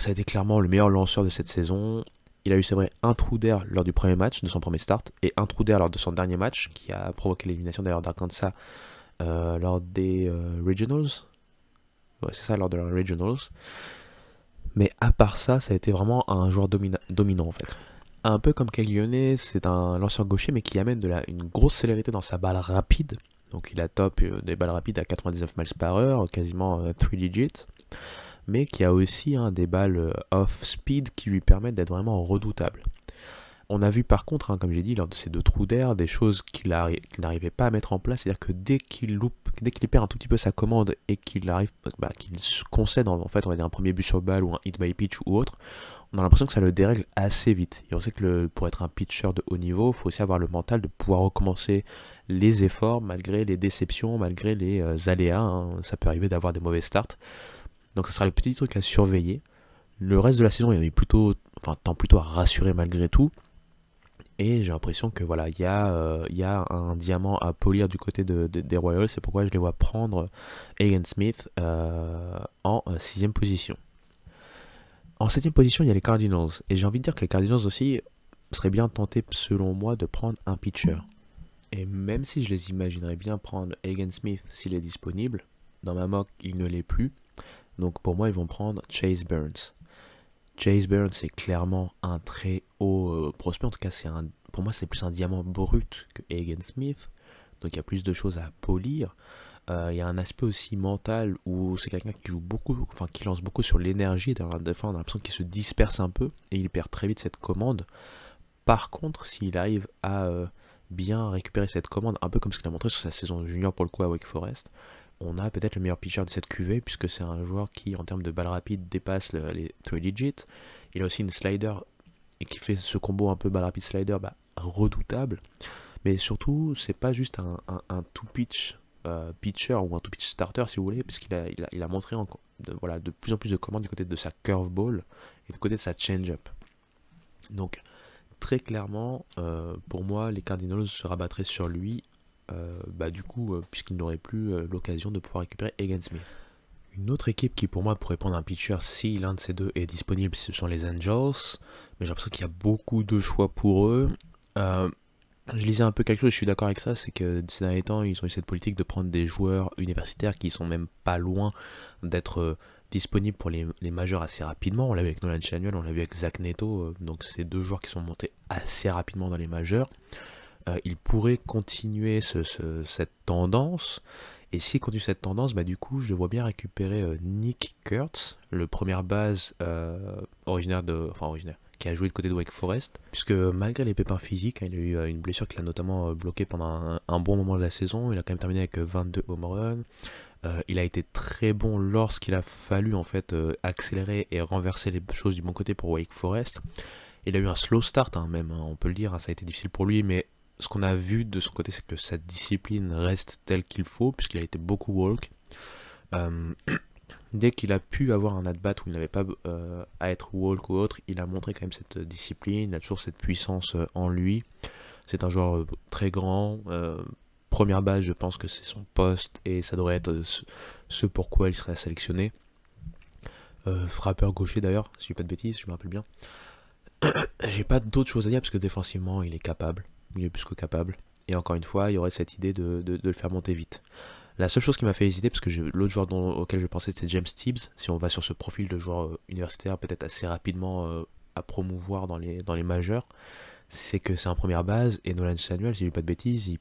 a été clairement le meilleur lanceur de cette saison. Il a eu, c'est vrai, un trou d'air lors du premier match, de son premier start, et un trou d'air lors de son dernier match, qui a provoqué l'élimination d'ailleurs d'Arkansas lors des Regionals. Ouais, c'est ça, lors de leurs Regionals. Mais à part ça, ça a été vraiment un joueur dominant en fait. Un peu comme Caglione, c'est un lanceur gaucher, mais qui amène une grosse célérité dans sa balle rapide. Donc il a top des balles rapides à 99 miles par heure, quasiment 3 digits. Mais qui a aussi des balles off-speed qui lui permettent d'être vraiment redoutable. On a vu par contre, comme j'ai dit, lors de ces deux trous d'air, des choses qu'il n'arrivait pas à mettre en place, c'est-à-dire que dès qu'il perd un tout petit peu sa commande et qu'il se concède en fait, on va dire un premier but sur balle ou un hit by pitch ou autre, on a l'impression que ça le dérègle assez vite. Et on sait que pour être un pitcher de haut niveau, il faut aussi avoir le mental de pouvoir recommencer les efforts malgré les déceptions, malgré les aléas. Hein. Ça peut arriver d'avoir des mauvais starts. Donc ce sera le petit truc à surveiller. Le reste de la saison, tend plutôt à rassurer malgré tout. Et j'ai l'impression que voilà, il y a un diamant à polir du côté des Royals. C'est pourquoi je les vois prendre Hagen Smith en sixième position. En septième position, il y a les Cardinals. Et j'ai envie de dire que les Cardinals aussi seraient bien tentés, selon moi, de prendre un pitcher. Et même si je les imaginerais bien prendre Hagen Smith s'il est disponible, dans ma mock, il ne l'est plus. Donc pour moi, ils vont prendre Chase Burns. Chase Burns, c'est clairement un très haut prospect. En tout cas, pour moi, c'est plus un diamant brut que Hagen Smith. Donc il y a plus de choses à polir. Il y a un aspect aussi mental où c'est quelqu'un qui joue beaucoup, qui lance beaucoup sur l'énergie. Des fois, on a l'impression qu'il se disperse un peu et il perd très vite cette commande. Par contre, s'il arrive à bien récupérer cette commande, un peu comme ce qu'il a montré sur sa saison junior pour le coup à Wake Forest, on a peut-être le meilleur pitcher de cette QV puisque c'est un joueur qui en termes de balle rapide dépasse les 3 digits. Il a aussi une slider et qui fait ce combo un peu balle rapide slider redoutable. Mais surtout c'est pas juste un two pitch pitcher ou un two pitch starter si vous voulez, puisqu'il a montré de plus en plus de commandes du côté de sa curveball et du côté de sa change-up. Donc très clairement pour moi les Cardinals se rabattraient sur lui. Puisqu'il n'aurait plus l'occasion de pouvoir récupérer Hagen Smith. Une autre équipe qui pour moi pourrait prendre un pitcher si l'un de ces deux est disponible, ce sont les Angels, mais j'ai l'impression qu'il y a beaucoup de choix pour eux. Je lisais un peu quelque chose, je suis d'accord avec ça, c'est que ces derniers temps, ils ont eu cette politique de prendre des joueurs universitaires qui sont même pas loin d'être disponibles pour les majeurs assez rapidement. On l'a vu avec Nolan Chanuel, on l'a vu avec Zach Neto, donc c'est deux joueurs qui sont montés assez rapidement dans les majeurs. Ils pourraient continuer cette tendance, et s'ils continuent cette tendance, bah du coup, je le vois bien récupérer Nick Kurtz, le première base originaire, qui a joué de côté de Wake Forest, puisque malgré les pépins physiques, hein, il a eu une blessure qui l'a notamment bloqué pendant un bon moment de la saison. Il a quand même terminé avec 22 home runs. Il a été très bon lorsqu'il a fallu en fait accélérer et renverser les choses du bon côté pour Wake Forest. Il a eu un slow start, hein, même, hein, on peut le dire, hein, ça a été difficile pour lui, mais ce qu'on a vu de son côté, c'est que sa discipline reste telle qu'il faut, puisqu'il a été beaucoup walk. Euh, Dès qu'il a pu avoir un at-bat où il n'avait pas à être walk ou autre, il a montré quand même cette discipline, il a toujours cette puissance en lui. C'est un joueur très grand. Première base, je pense que c'est son poste et ça devrait être ce pourquoi il serait sélectionné. Frappeur gaucher d'ailleurs, si je dis pas de bêtises, je me rappelle bien. J'ai pas d'autres choses à dire parce que défensivement, il est capable. Il est plus que capable. Et encore une fois, il y aurait cette idée de le faire monter vite. La seule chose qui m'a fait hésiter, parce que l'autre joueur auquel je pensais c'était James Tibbs, si on va sur ce profil de joueur universitaire peut-être assez rapidement à promouvoir dans les majeurs, c'est que c'est un première base, et Nolan Samuel, si je dis pas de bêtises, il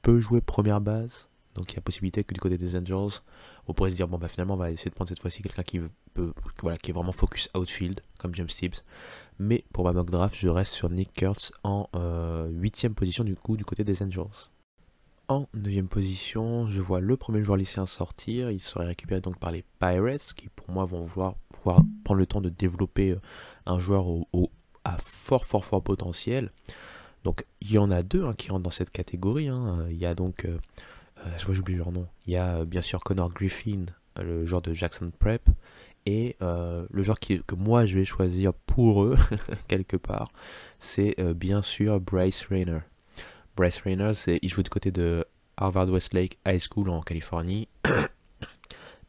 peut jouer première base, donc il y a possibilité que du côté des Angels, on pourrait se dire, bon bah finalement on va essayer de prendre cette fois-ci quelqu'un qui est vraiment focus outfield, comme James Tibbs, mais pour ma mock draft, je reste sur Nick Kurtz en 8ème position du coup du côté des Angels. En 9ème position, je vois le premier joueur lycéen sortir. Il serait récupéré donc par les Pirates, qui pour moi vont pouvoir prendre le temps de développer un joueur à fort potentiel. Donc il y en a deux, hein, qui rentrent dans cette catégorie, hein. Il y a donc, je vois j'oublie leur nom, il y a bien sûr Connor Griffin, le joueur de Jackson Prep, et le joueur que moi je vais choisir pour eux, quelque part, c'est bien sûr Bryce Rayner. Bryce Rayner, il joue du côté de Harvard Westlake High School en Californie.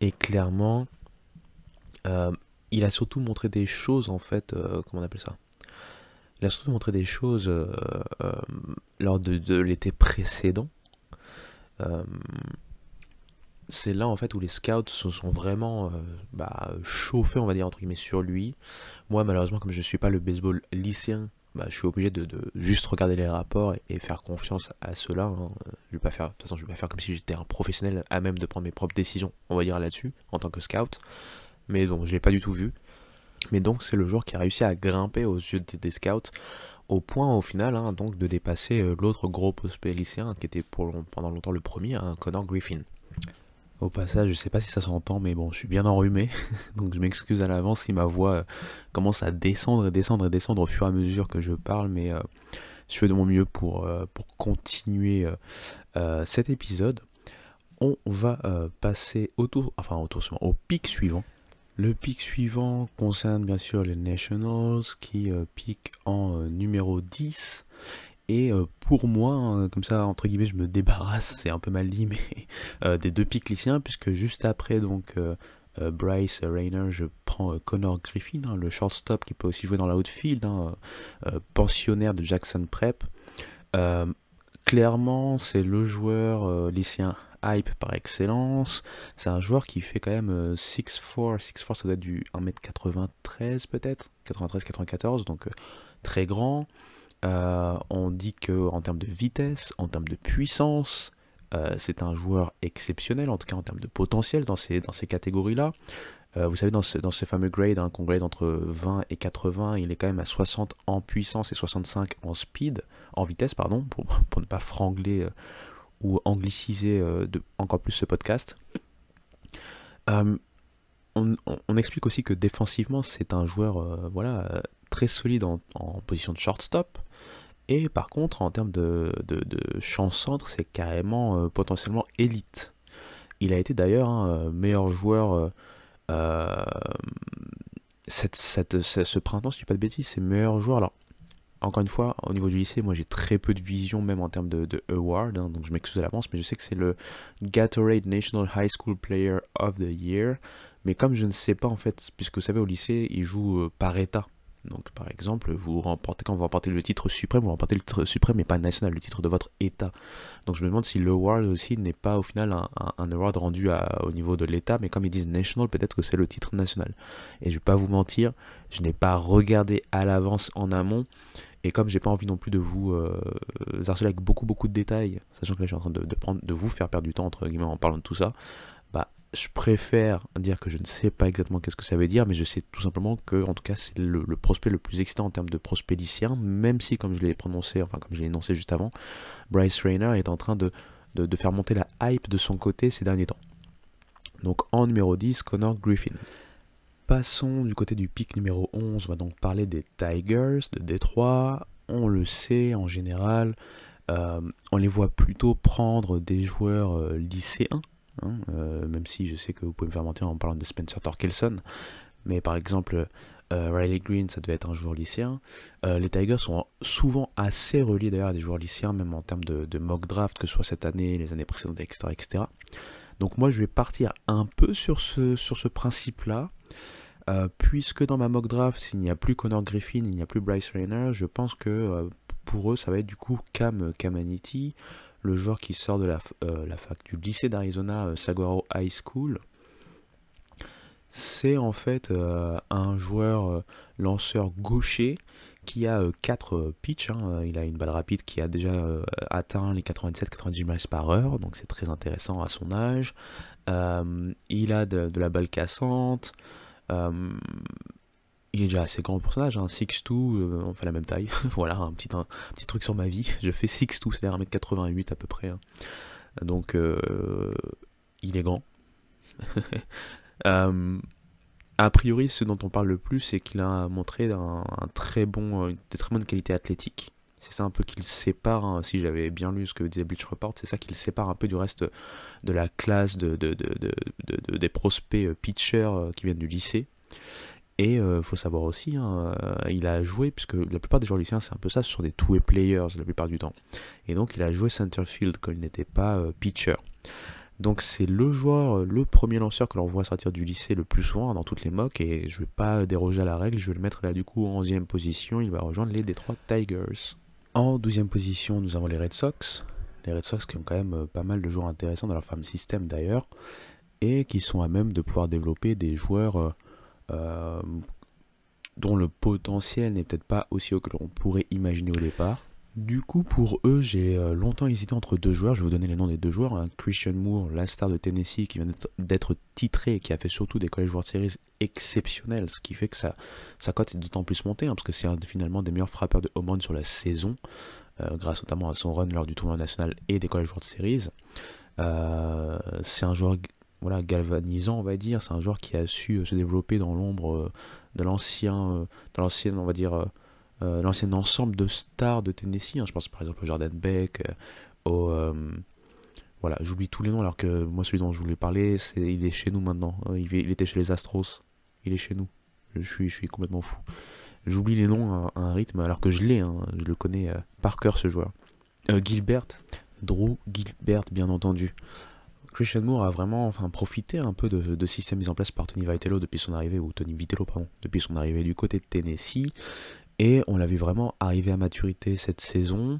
Et clairement, il a surtout montré des choses, en fait, comment on appelle ça? Il a surtout montré des choses lors de l'été précédent. Euh, c'est là, en fait, où les scouts se sont vraiment chauffés, on va dire, entre guillemets, sur lui. Moi, malheureusement, comme je ne suis pas le baseball lycéen, bah, je suis obligé de juste regarder les rapports et faire confiance à ceux-là, hein. Je vais pas faire, de toute façon, je vais pas faire comme si j'étais un professionnel à même de prendre mes propres décisions, on va dire là-dessus, en tant que scout. Mais donc, je l'ai pas du tout vu. Mais donc, c'est le joueur qui a réussi à grimper aux yeux des scouts, au point au final, hein, donc, de dépasser l'autre gros prospect lycéen qui était pendant longtemps le premier, hein, Connor Griffin. Au passage, je sais pas si ça s'entend, mais bon, je suis bien enrhumé, donc je m'excuse à l'avance si ma voix commence à descendre au fur et à mesure que je parle, mais je fais de mon mieux pour continuer cet épisode. On va passer au pic suivant. Le pic suivant concerne bien sûr les Nationals qui piquent en numéro 10. Et pour moi, hein, comme ça, entre guillemets, je me débarrasse, c'est un peu mal dit, mais des deux pics lycéens, puisque juste après, donc, Bryce Rayner, je prends Connor Griffin, hein, le shortstop qui peut aussi jouer dans l'outfield, hein, pensionnaire de Jackson Prep. Euh, Clairement, c'est le joueur lycéen hype par excellence. C'est un joueur qui fait quand même 6'4", 6'4", ça doit être du 1m93 peut-être, 93-94, donc très grand. On dit que en termes de vitesse, en termes de puissance, c'est un joueur exceptionnel, en tout cas en termes de potentiel dans ces catégories-là. Vous savez, dans ces fameux grades, hein, qu'on grade entre 20 et 80, il est quand même à 60 en puissance et 65 en speed, en vitesse, pardon, pour ne pas frangler ou angliciser encore plus ce podcast. On explique aussi que défensivement, c'est un joueur très solide en position de shortstop. Et par contre, en termes de champ-centre, c'est carrément potentiellement élite. Il a été d'ailleurs un meilleur joueur ce printemps, si je dis pas de bêtises, c'est meilleur joueur. Alors, encore une fois, au niveau du lycée, moi j'ai très peu de vision, même en termes de award, hein, donc je m'excuse à l'avance, mais je sais que c'est le Gatorade National High School Player of the Year. Mais comme je ne sais pas, en fait, puisque vous savez, au lycée, ils jouent par état. Donc par exemple, quand vous remportez le titre suprême, vous remportez le titre suprême mais pas national, le titre de votre état. Donc je me demande si l'award aussi n'est pas au final un award rendu au niveau de l'état, mais comme ils disent national, peut-être que c'est le titre national. Et je vais pas vous mentir, je n'ai pas regardé à l'avance en amont, et comme j'ai pas envie non plus de vous harceler avec beaucoup de détails, sachant que là je suis en train de vous faire perdre du temps entre guillemets en parlant de tout ça, bah je préfère dire que je ne sais pas exactement qu'est-ce que ça veut dire, mais je sais tout simplement que, en tout cas, c'est le prospect le plus excitant en termes de prospect lycéen, même si, comme je l'ai prononcé, enfin, comme je l'ai énoncé juste avant, Bryce Rayner est en train de faire monter la hype de son côté ces derniers temps. Donc, en numéro 10, Connor Griffin. Passons du côté du pick numéro 11, on va donc parler des Tigers de Détroit. On le sait, en général, on les voit plutôt prendre des joueurs lycéens. Même si je sais que vous pouvez me faire mentir en parlant de Spencer Torkelson, mais par exemple Riley Green, ça devait être un joueur lycéen. Les Tigers sont souvent assez reliés d'ailleurs à des joueurs lycéens, même en termes de mock draft, que ce soit cette année, les années précédentes, etc. Donc moi je vais partir un peu sur ce principe-là, puisque dans ma mock draft il n'y a plus Connor Griffin, il n'y a plus Bryce Rayner, je pense que pour eux ça va être du coup Cam Caminiti, le joueur qui sort de la fac du lycée d'Arizona, Saguaro High School. C'est en fait un joueur lanceur gaucher qui a 4 pitches. Il a une balle rapide qui a déjà atteint les 97-98 miles par heure, donc c'est très intéressant à son âge. Il a de la balle cassante. Il est déjà assez grand pour son âge, 6'2", on fait la même taille. Voilà, un petit truc sur ma vie. Je fais 6'2", c'est-à-dire 1m88 à peu près. Donc, il est grand. A priori, ce dont on parle le plus, c'est qu'il a montré des très bonnes qualités athlétiques. C'est ça un peu qui le sépare, si j'avais bien lu ce que disait Bleacher Report, c'est ça qui le sépare un peu du reste de la classe des prospects pitchers qui viennent du lycée. Et faut savoir aussi, il a joué, puisque la plupart des joueurs lycéens, c'est un peu ça, ce sont des two-way players la plupart du temps. Et donc il a joué center field quand il n'était pas pitcher. Donc c'est le joueur, le premier lanceur que l'on voit sortir du lycée le plus souvent dans toutes les mocks, et je ne vais pas déroger à la règle, je vais le mettre là du coup en 11e position, il va rejoindre les Detroit Tigers. En 12e position, nous avons les Red Sox. Les Red Sox qui ont quand même pas mal de joueurs intéressants dans leur farm system d'ailleurs, et qui sont à même de pouvoir développer des joueurs dont le potentiel n'est peut-être pas aussi haut que l'on pourrait imaginer au départ. Du coup, pour eux, j'ai longtemps hésité entre deux joueurs. Je vais vous donner les noms des deux joueurs. Christian Moore, la star de Tennessee, qui vient d'être titré et qui a fait surtout des College World Series exceptionnels, ce qui fait que sa cote est d'autant plus montée, parce que c'est finalement des meilleurs frappeurs de home run sur la saison, grâce notamment à son run lors du tournoi national et des College World Series. C'est un joueur galvanisant, on va dire. C'est un joueur qui a su se développer dans l'ombre de l'ancien ensemble de stars de Tennessee. Je pense par exemple au Jordan Beck, voilà, j'oublie tous les noms alors que moi celui dont je voulais parler, il est chez nous maintenant. Il était chez les Astros, il est chez nous. Je suis complètement fou. J'oublie les noms à un rythme alors que je le connais par cœur ce joueur. Drew Gilbert, bien entendu. Christian Moore a vraiment profité un peu de système mis en place par Tony Vitello depuis son arrivée, depuis son arrivée du côté de Tennessee, et on l'a vu vraiment arriver à maturité cette saison.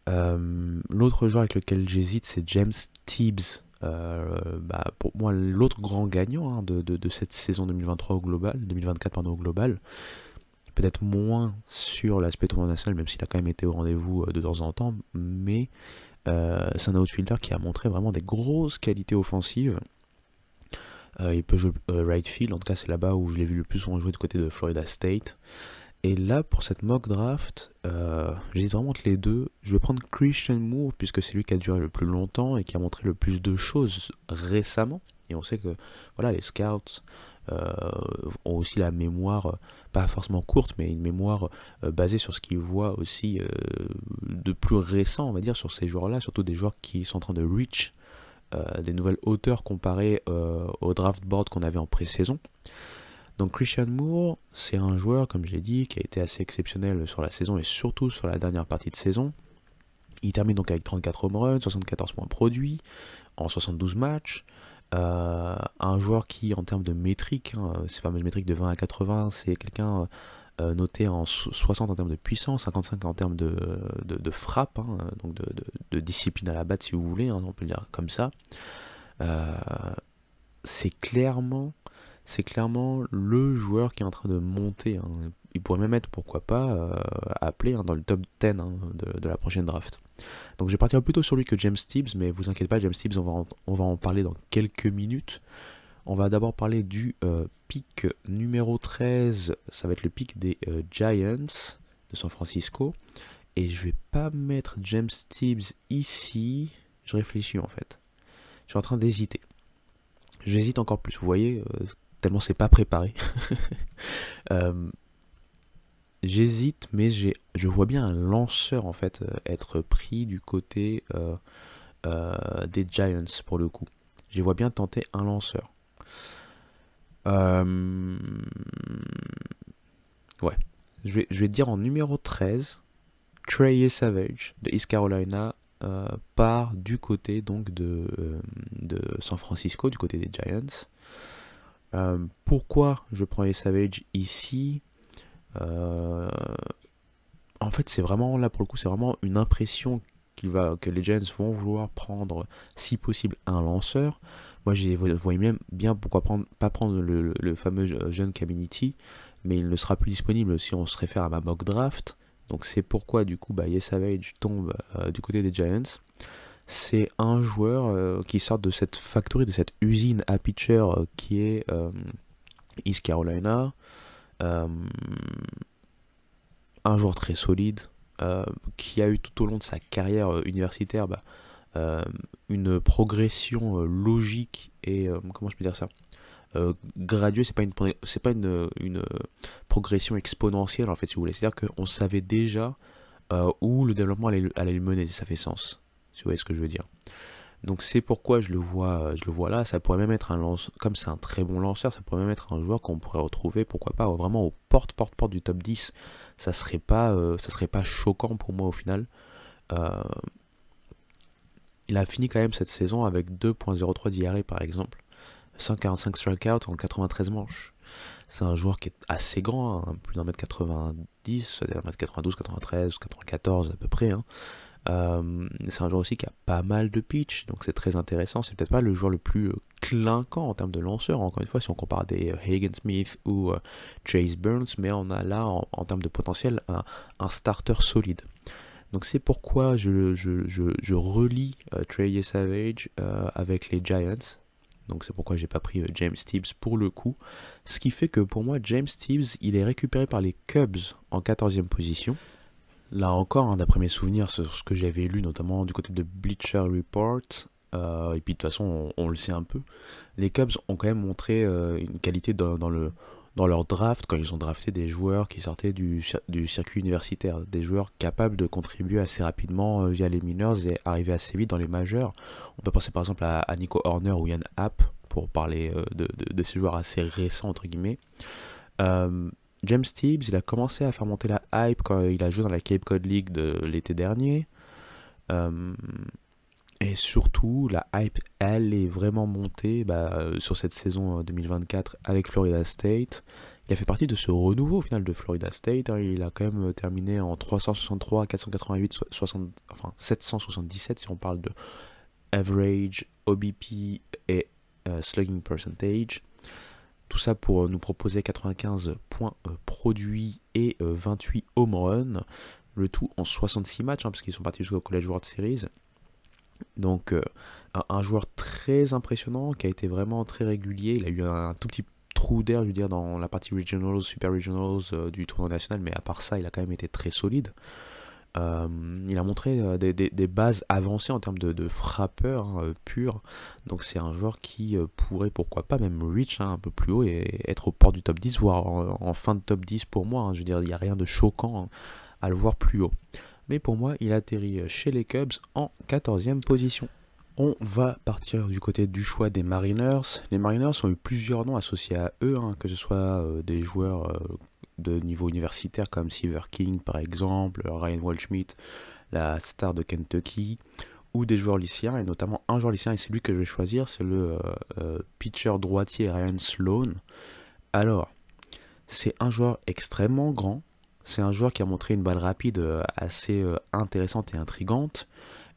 L'autre joueur avec lequel j'hésite, c'est James Tibbs. Pour moi, l'autre grand gagnant de cette saison 2023 2024 au global. Peut-être moins sur l'aspect tournoi national, même s'il a quand même été au rendez-vous de temps en temps, mais c'est un outfielder qui a montré vraiment des grosses qualités offensives. Il peut jouer right field, en tout cas c'est là-bas où je l'ai vu le plus souvent jouer du côté de Florida State. Et là, pour cette mock draft, j'hésite vraiment entre les deux. Je vais prendre Christian Moore, puisque c'est lui qui a duré le plus longtemps et qui a montré le plus de choses récemment. Et on sait que voilà, les scouts ont aussi la mémoire, pas forcément courte, mais une mémoire basée sur ce qu'ils voient aussi de plus récent, on va dire, sur ces joueurs-là, surtout des joueurs qui sont en train de reach des nouvelles hauteurs comparées au draft board qu'on avait en pré-saison. Donc Christian Moore, c'est un joueur, comme je l'ai dit, qui a été assez exceptionnel sur la saison et surtout sur la dernière partie de saison. Il termine donc avec 34 home runs, 74 points produits en 72 matchs. Un joueur qui, en termes de métriques, ces fameuses métriques de 20 à 80, c'est quelqu'un noté en 60 en termes de puissance, 55 en termes de frappe, hein, donc de discipline à la batte si vous voulez, hein, on peut le dire comme ça. Euh, c'est clairement, c'est clairement le joueur qui est en train de monter, hein. Il pourrait même être, pourquoi pas, appelé, hein, dans le top 10, hein, de la prochaine draft. Donc je vais partir plutôt sur lui que James Tibbs, mais vous inquiétez pas, James Tibbs, on va en parler dans quelques minutes. On va d'abord parler du pick numéro 13, ça va être le pick des Giants de San Francisco. Et je vais pas mettre James Tibbs ici, je réfléchis en fait. Je suis en train d'hésiter. J'hésite encore plus, vous voyez, tellement c'est pas préparé. Euh, J'hésite, mais je vois bien un lanceur en fait être pris du côté des Giants pour le coup. Je vois bien tenter un lanceur. Euh, ouais, je vais dire en numéro 13, Trey Savage de East Carolina part du côté donc de San Francisco, du côté des Giants. Pourquoi je prends Savage ici? En fait, c'est vraiment là pour le coup, c'est vraiment une impression que les Giants vont vouloir prendre, si possible, un lanceur. Moi, je voyais même bien pourquoi pas prendre le fameux jeune Caminiti, mais il ne sera plus disponible si on se réfère à ma mock draft. Donc c'est pourquoi du coup Savage tombe du côté des Giants. C'est un joueur qui sort de cette factory, de cette usine à pitcher qui est East Carolina. Un joueur très solide qui a eu tout au long de sa carrière universitaire une progression logique et comment je peux dire ça, graduée. C'est pas une progression exponentielle en fait si vous voulez, c'est à dire qu'on savait déjà où le développement allait le mener, si ça fait sens, si vous voyez ce que je veux dire. Donc c'est pourquoi je le vois là. Ça pourrait même être un lanceur, comme c'est un très bon lanceur, ça pourrait même être un joueur qu'on pourrait retrouver, pourquoi pas, vraiment aux portes du top 10. Ça serait pas choquant pour moi au final. Euh, il a fini quand même cette saison avec 2.03 d'IRA par exemple, 145 strikeouts en 93 manches. C'est un joueur qui est assez grand, hein, plus d'un mètre 90, c'est-à-dire 1m92, 93, 94 à peu près, hein. C'est un joueur aussi qui a pas mal de pitch, donc c'est très intéressant. C'est peut-être pas le joueur le plus clinquant en termes de lanceur, encore une fois, si on compare des Hagen Smith ou Chase Burns, mais on a là, en termes de potentiel, un starter solide. Donc c'est pourquoi je relie Trey Savage avec les Giants. Donc c'est pourquoi j'ai pas pris James Tibbs pour le coup. Ce qui fait que pour moi, James Tibbs, il est récupéré par les Cubs en 14e position. Là encore, hein, d'après mes souvenirs, sur ce que j'avais lu, notamment du côté de Bleacher Report, et puis de toute façon, on le sait un peu, les Cubs ont quand même montré une qualité dans leur draft, quand ils ont drafté des joueurs qui sortaient du circuit universitaire, des joueurs capables de contribuer assez rapidement via les minors et arriver assez vite dans les majeurs. On peut penser par exemple à Nico Horner ou Ian Happ, pour parler de ces joueurs assez récents, entre guillemets. James Tibbs, il a commencé à faire monter la hype quand il a joué dans la Cape Cod League de l'été dernier. Et surtout, la hype, elle est vraiment montée sur cette saison 2024 avec Florida State. Il a fait partie de ce renouveau au final de Florida State, hein. Il a quand même terminé en 363, 488, 777 si on parle de average, OBP et slugging percentage. Tout ça pour nous proposer 95 points produits et 28 home runs. Le tout en 66 matchs, hein, parce qu'ils sont partis jusqu'au College World Series. Donc un joueur très impressionnant, qui a été vraiment très régulier. Il a eu un tout petit trou d'air, je veux dire, dans la partie Regionals, Super Regionals du tournoi national. Mais à part ça, il a quand même été très solide. Il a montré des bases avancées en termes de frappeur, hein, pur. Donc c'est un joueur qui pourrait, pourquoi pas, même reach, hein, un peu plus haut et être au port du top 10, voire en fin de top 10 pour moi, hein. Je veux dire, il n'y a rien de choquant, hein, à le voir plus haut. Mais pour moi, il atterrit chez les Cubs en 14e position. On va partir du côté du choix des Mariners. Les Mariners ont eu plusieurs noms associés à eux, hein, que ce soit des joueurs de niveau universitaire comme Seaver King par exemple, Ryan Waldschmidt, la star de Kentucky, ou des joueurs lycéens, et notamment un joueur lycéen, et c'est lui que je vais choisir, c'est le pitcher droitier Ryan Sloan. Alors, C'est un joueur extrêmement grand. C'est un joueur qui a montré une balle rapide assez intéressante et intrigante.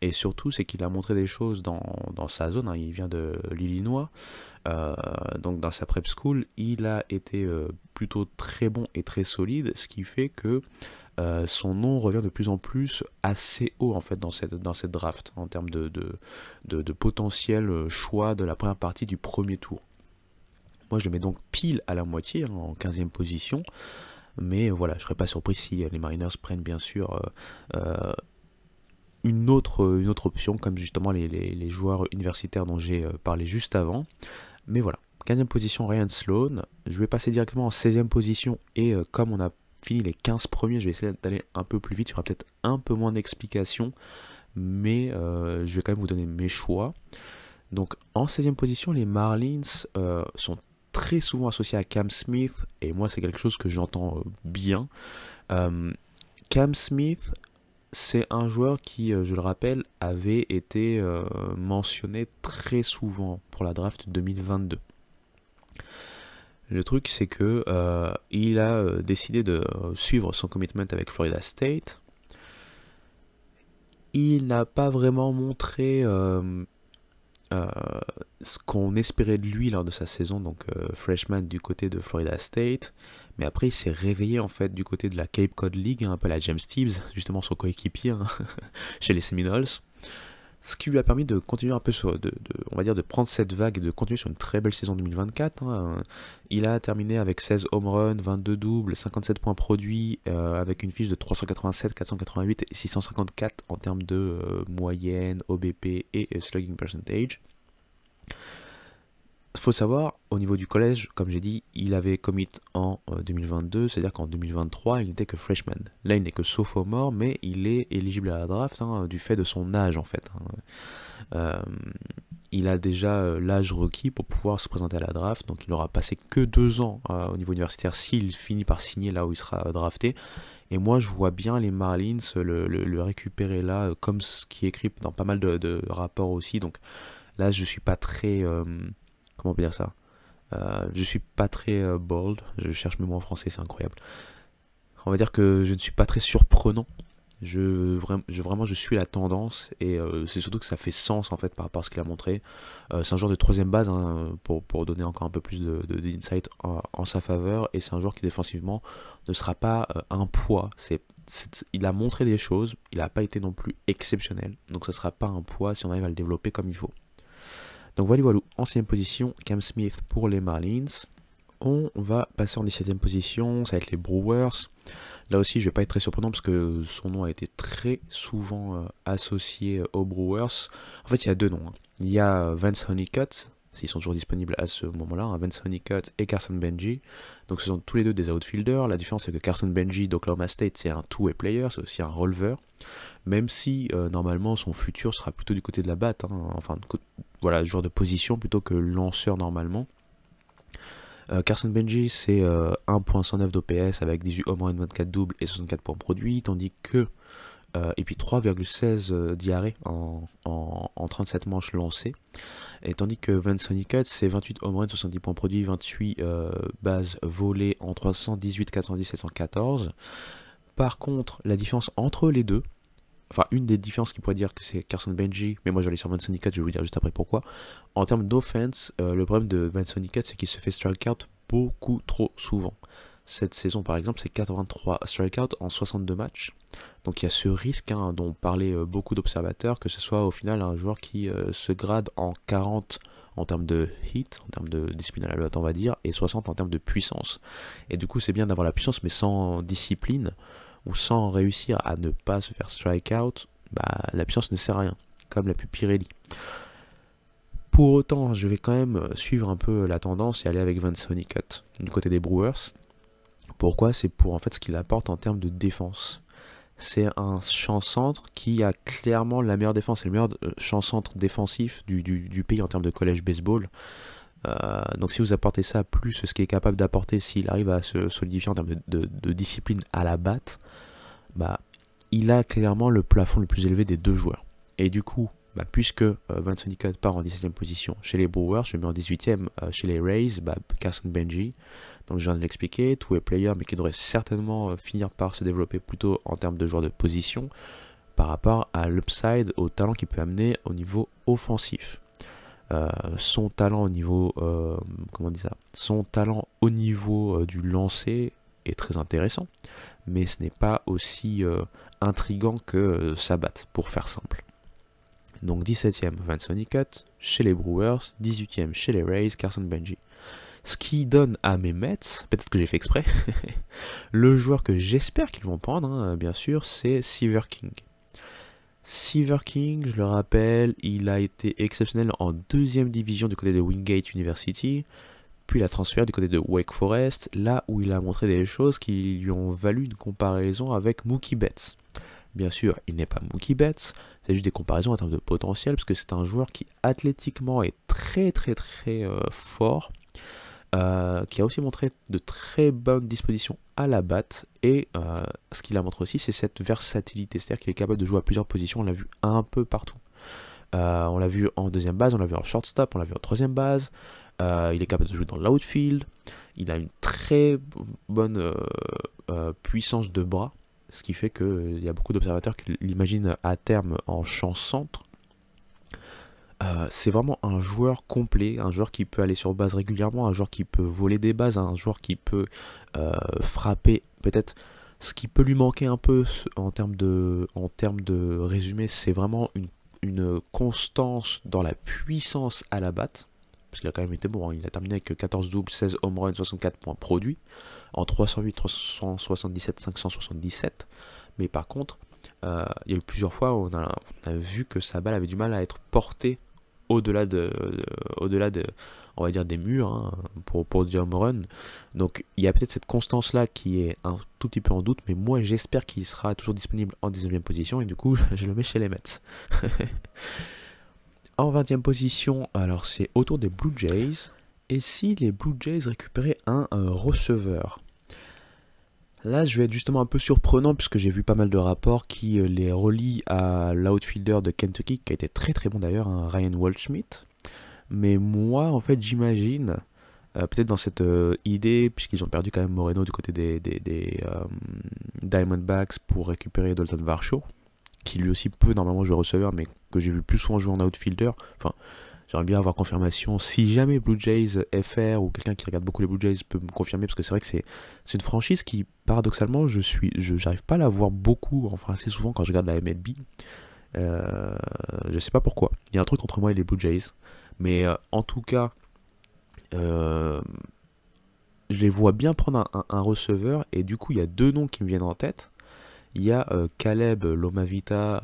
Et surtout, c'est qu'il a montré des choses dans sa zone, hein. Il vient de l'Illinois. Donc dans sa prep school, il a été plutôt très bon et très solide, ce qui fait que son nom revient de plus en plus assez haut en fait dans cette draft en termes de potentiel choix de la première partie du premier tour. Moi je le mets donc pile à la moitié, hein, en 15e position, mais voilà, je ne serais pas surpris si les Mariners prennent bien sûr une autre option, comme justement les joueurs universitaires dont j'ai parlé juste avant. Mais voilà, 15e position Ryan Sloan. Je vais passer directement en 16e position et comme on a fini les 15 premiers, je vais essayer d'aller un peu plus vite. Il y aura peut-être un peu moins d'explications, mais je vais quand même vous donner mes choix. Donc en 16e position, les Marlins sont très souvent associés à Cam Smith et moi c'est quelque chose que j'entends bien. Cam Smith, c'est un joueur qui, je le rappelle, avait été mentionné très souvent pour la draft 2022. Le truc, c'est que il a décidé de suivre son commitment avec Florida State. Il n'a pas vraiment montré ce qu'on espérait de lui lors de sa saison, donc freshman du côté de Florida State. Mais après, il s'est réveillé en fait du côté de la Cape Cod League, un peu la James Steeves, justement son coéquipier hein, chez les Seminoles. Ce qui lui a permis de continuer un peu on va dire de prendre cette vague et de continuer sur une très belle saison 2024. Hein. Il a terminé avec 16 home runs, 22 doubles, 57 points produits, avec une fiche de 387, 488 et 654 en termes de moyenne, OBP et slugging percentage. Il faut savoir, au niveau du collège, comme j'ai dit, il avait commit en 2022, c'est-à-dire qu'en 2023, il n'était que freshman. Là, il n'est que sophomore, mais il est éligible à la draft hein, du fait de son âge, en fait. Il a déjà l'âge requis pour pouvoir se présenter à la draft, donc il n'aura passé que 2 ans au niveau universitaire s'il finit par signer là où il sera drafté. Et moi, je vois bien les Marlins le récupérer là, comme ce qui est écrit dans pas mal de rapports aussi. Donc là, je suis pas très... comment on peut dire ça, je suis pas très bold, je cherche mes mots en français, c'est incroyable. On va dire que je ne suis pas très surprenant, je suis la tendance et c'est surtout que ça fait sens en fait par rapport à ce qu'il a montré. C'est un joueur de troisième base hein, pour donner encore un peu plus d'insight en sa faveur, et c'est un joueur qui défensivement ne sera pas un poids. Il a montré des choses, il n'a pas été non plus exceptionnel, donc ce ne sera pas un poids si on arrive à le développer comme il faut. Donc voilà, en 6ème position, Cam Smith pour les Marlins. On va passer en 17ème position, ça va être les Brewers. Là aussi, je ne vais pas être très surprenant parce que son nom a été très souvent associé aux Brewers. En fait, il y a 2 noms. Hein. Il y a Vance Honeycutt, s'ils sont toujours disponibles à ce moment-là, hein, Vance Honeycutt et Carson Benji. Donc ce sont tous les deux des outfielders. La différence, c'est que Carson Benji d'Oklahoma State, c'est un two-way player, c'est aussi un releveur. Même si, normalement, son futur sera plutôt du côté de la batte. Hein, enfin, voilà, joueur de position plutôt que lanceur normalement. Carson Benji, c'est 1.109 d'OPS avec 18 home runs, 24 doubles et 64 points produits, tandis que et puis 3,16 diarrhées en 37 manches lancées. Et tandis que Vance Honeycutt, c'est 28 home runs, 70 points produits, 28 bases volées en 318, 410 et 114. Par contre, la différence entre les deux, enfin une des différences qui pourrait dire que c'est Carson Benji, mais moi j'allais sur Vance Honeycutt, je vais vous dire juste après pourquoi. En termes d'offense, le problème de Vance Honeycutt, c'est qu'il se fait strike out beaucoup trop souvent. Cette saison par exemple, c'est 83 strikeouts en 62 matchs. Donc il y a ce risque hein, dont parlaient beaucoup d'observateurs, que ce soit au final un joueur qui se grade en 40 en termes de hit, en termes de discipline à la batte on va dire, et 60 en termes de puissance. Et du coup c'est bien d'avoir la puissance, mais sans discipline, ou sans réussir à ne pas se faire strike out, bah, la puissance ne sert à rien, comme l'a pu Pirelli. Pour autant, je vais quand même suivre un peu la tendance et aller avec Vance Honeycutt du côté des Brewers. Pourquoi? C'est pour en fait ce qu'il apporte en termes de défense. C'est un champ-centre qui a clairement la meilleure défense, c'est le meilleur champ-centre défensif du pays en termes de college baseball. Donc si vous apportez ça plus ce qu'il est capable d'apporter s'il arrive à se solidifier en termes de discipline à la batte, bah, il a clairement le plafond le plus élevé des deux joueurs. Et du coup, puisque Vince Honeycutt part en 17e position chez les Brewers, je mets en 18e chez les Rays, Carson Benji. Donc je viens de l'expliquer, two-way player, mais qui devrait certainement finir par se développer plutôt en termes de joueur de position par rapport à l'upside, au talent qu'il peut amener au niveau offensif. Son talent au niveau, son talent au niveau du lancer est très intéressant, mais ce n'est pas aussi intriguant que sa batte, pour faire simple. Donc 17e Vince Honeycutt chez les Brewers, 18e chez les Rays, Carson Benji. Ce qui donne à mes Mets, peut-être que j'ai fait exprès, le joueur que j'espère qu'ils vont prendre, hein, bien sûr, c'est Seaver King. Seaver King, je le rappelle, il a été exceptionnel en 2e division du côté de Wingate University, puis la transfert du côté de Wake Forest, là où il a montré des choses qui lui ont valu une comparaison avec Mookie Betts. Bien sûr, il n'est pas Mookie Betts, c'est juste des comparaisons en termes de potentiel, parce que c'est un joueur qui athlétiquement est très fort, qui a aussi montré de très bonnes dispositions à la batte, et ce qu'il a montré aussi, c'est cette versatilité, c'est-à-dire qu'il est capable de jouer à plusieurs positions, on l'a vu un peu partout. On l'a vu en 2e base, on l'a vu en shortstop, on l'a vu en 3e base, il est capable de jouer dans l'outfield, il a une très bonne puissance de bras, ce qui fait qu'il y a beaucoup d'observateurs qui l'imaginent à terme en champ centre. C'est vraiment un joueur complet, un joueur qui peut aller sur base régulièrement, un joueur qui peut voler des bases, un joueur qui peut frapper. Peut-être ce qui peut lui manquer un peu en termes de résumé, c'est vraiment une constance dans la puissance à la batte. Parce qu'il a quand même été bon, hein. Il a terminé avec 14 doubles, 16 home runs, 64 points produits, en 308, 377, 577. Mais par contre, il y a eu plusieurs fois où on a vu que sa balle avait du mal à être portée au-delà de, on va dire, des murs, hein, pour du home run. Donc il y a peut-être cette constance-là qui est un tout petit peu en doute, mais moi j'espère qu'il sera toujours disponible en 19e position, et du coup je le mets chez les Mets. En 20e position, alors c'est autour des Blue Jays. Et si les Blue Jays récupéraient un receveur? Là, je vais être justement un peu surprenant puisque j'ai vu pas mal de rapports qui les relient à l'outfielder de Kentucky, qui a été très bon d'ailleurs, hein, Ryan Waldschmidt. Mais moi, en fait, j'imagine, peut-être dans cette idée, puisqu'ils ont perdu quand même Moreno du côté des Diamondbacks pour récupérer Dalton Varsho, qui lui aussi peut normalement jouer receveur, mais que j'ai vu plus souvent jouer en outfielder. Enfin, j'aimerais bien avoir confirmation. Si jamais Blue Jays FR ou quelqu'un qui regarde beaucoup les Blue Jays peut me confirmer, parce que c'est vrai que c'est une franchise qui, paradoxalement, j'arrive pas à la voir beaucoup, enfin assez souvent quand je regarde la MLB. Je sais pas pourquoi. Il y a un truc entre moi et les Blue Jays. Mais en tout cas, je les vois bien prendre un receveur, et du coup, il y a 2 noms qui me viennent en tête. Il y a Caleb Lomavita,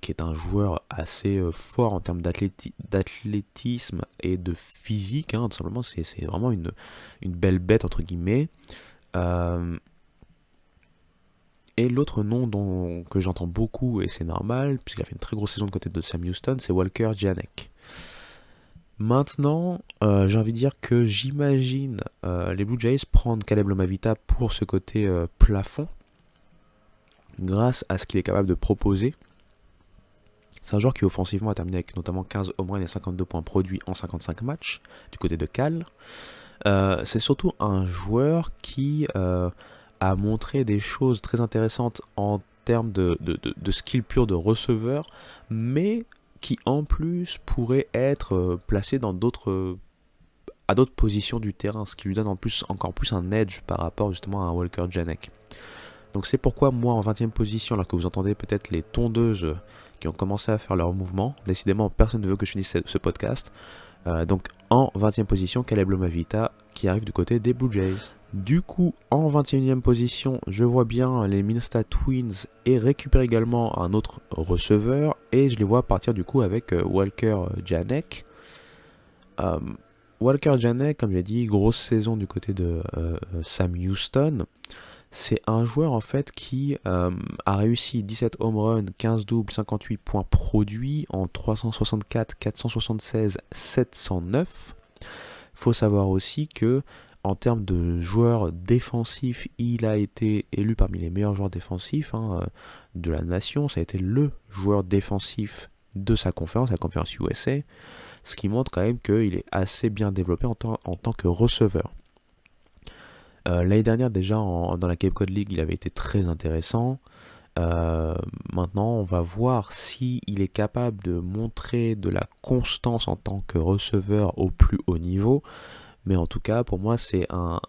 qui est un joueur assez fort en termes d'athlétisme et de physique, hein, tout simplement. C'est vraiment une belle bête, entre guillemets. Et l'autre nom que j'entends beaucoup, et c'est normal, puisqu'il a fait une très grosse saison de côté de Sam Houston, c'est Walker Janek. Maintenant, j'ai envie de dire que j'imagine les Blue Jays prendre Caleb Lomavita pour ce côté plafond, grâce à ce qu'il est capable de proposer. C'est un joueur qui offensivement a terminé avec notamment 15 home runs et 52 points produits en 55 matchs du côté de Cal. C'est surtout un joueur qui a montré des choses très intéressantes en termes de skill pur de receveur, mais qui en plus pourrait être placé dans à d'autres positions du terrain, ce qui lui donne encore plus un edge par rapport justement à un Walker Janek. Donc c'est pourquoi moi en 20e position, alors que vous entendez peut-être les tondeuses qui ont commencé à faire leur mouvement, décidément personne ne veut que je finisse ce podcast, donc en 20e position, Caleb Lomavita qui arrive du côté des Blue Jays. Du coup, en 21e position, je vois bien les Minnesota Twins et récupère également un autre receveur, et je les vois partir du coup avec Walker Janek. Walker Janek, comme j'ai dit, grosse saison du côté de Sam Houston. C'est un joueur en fait qui a réussi 17 home runs, 15 doubles, 58 points produits en 364, 476, 709. Faut savoir aussi que en termes de joueurs défensifs, il a été élu parmi les meilleurs joueurs défensifs de la nation. Ça a été le joueur défensif de sa conférence, la conférence USA, ce qui montre quand même qu'il est assez bien développé en tant que receveur. L'année dernière déjà dans la Cape Cod League il avait été très intéressant. Maintenant on va voir si il est capable de montrer de la constance en tant que receveur au plus haut niveau, mais en tout cas pour moi c'est un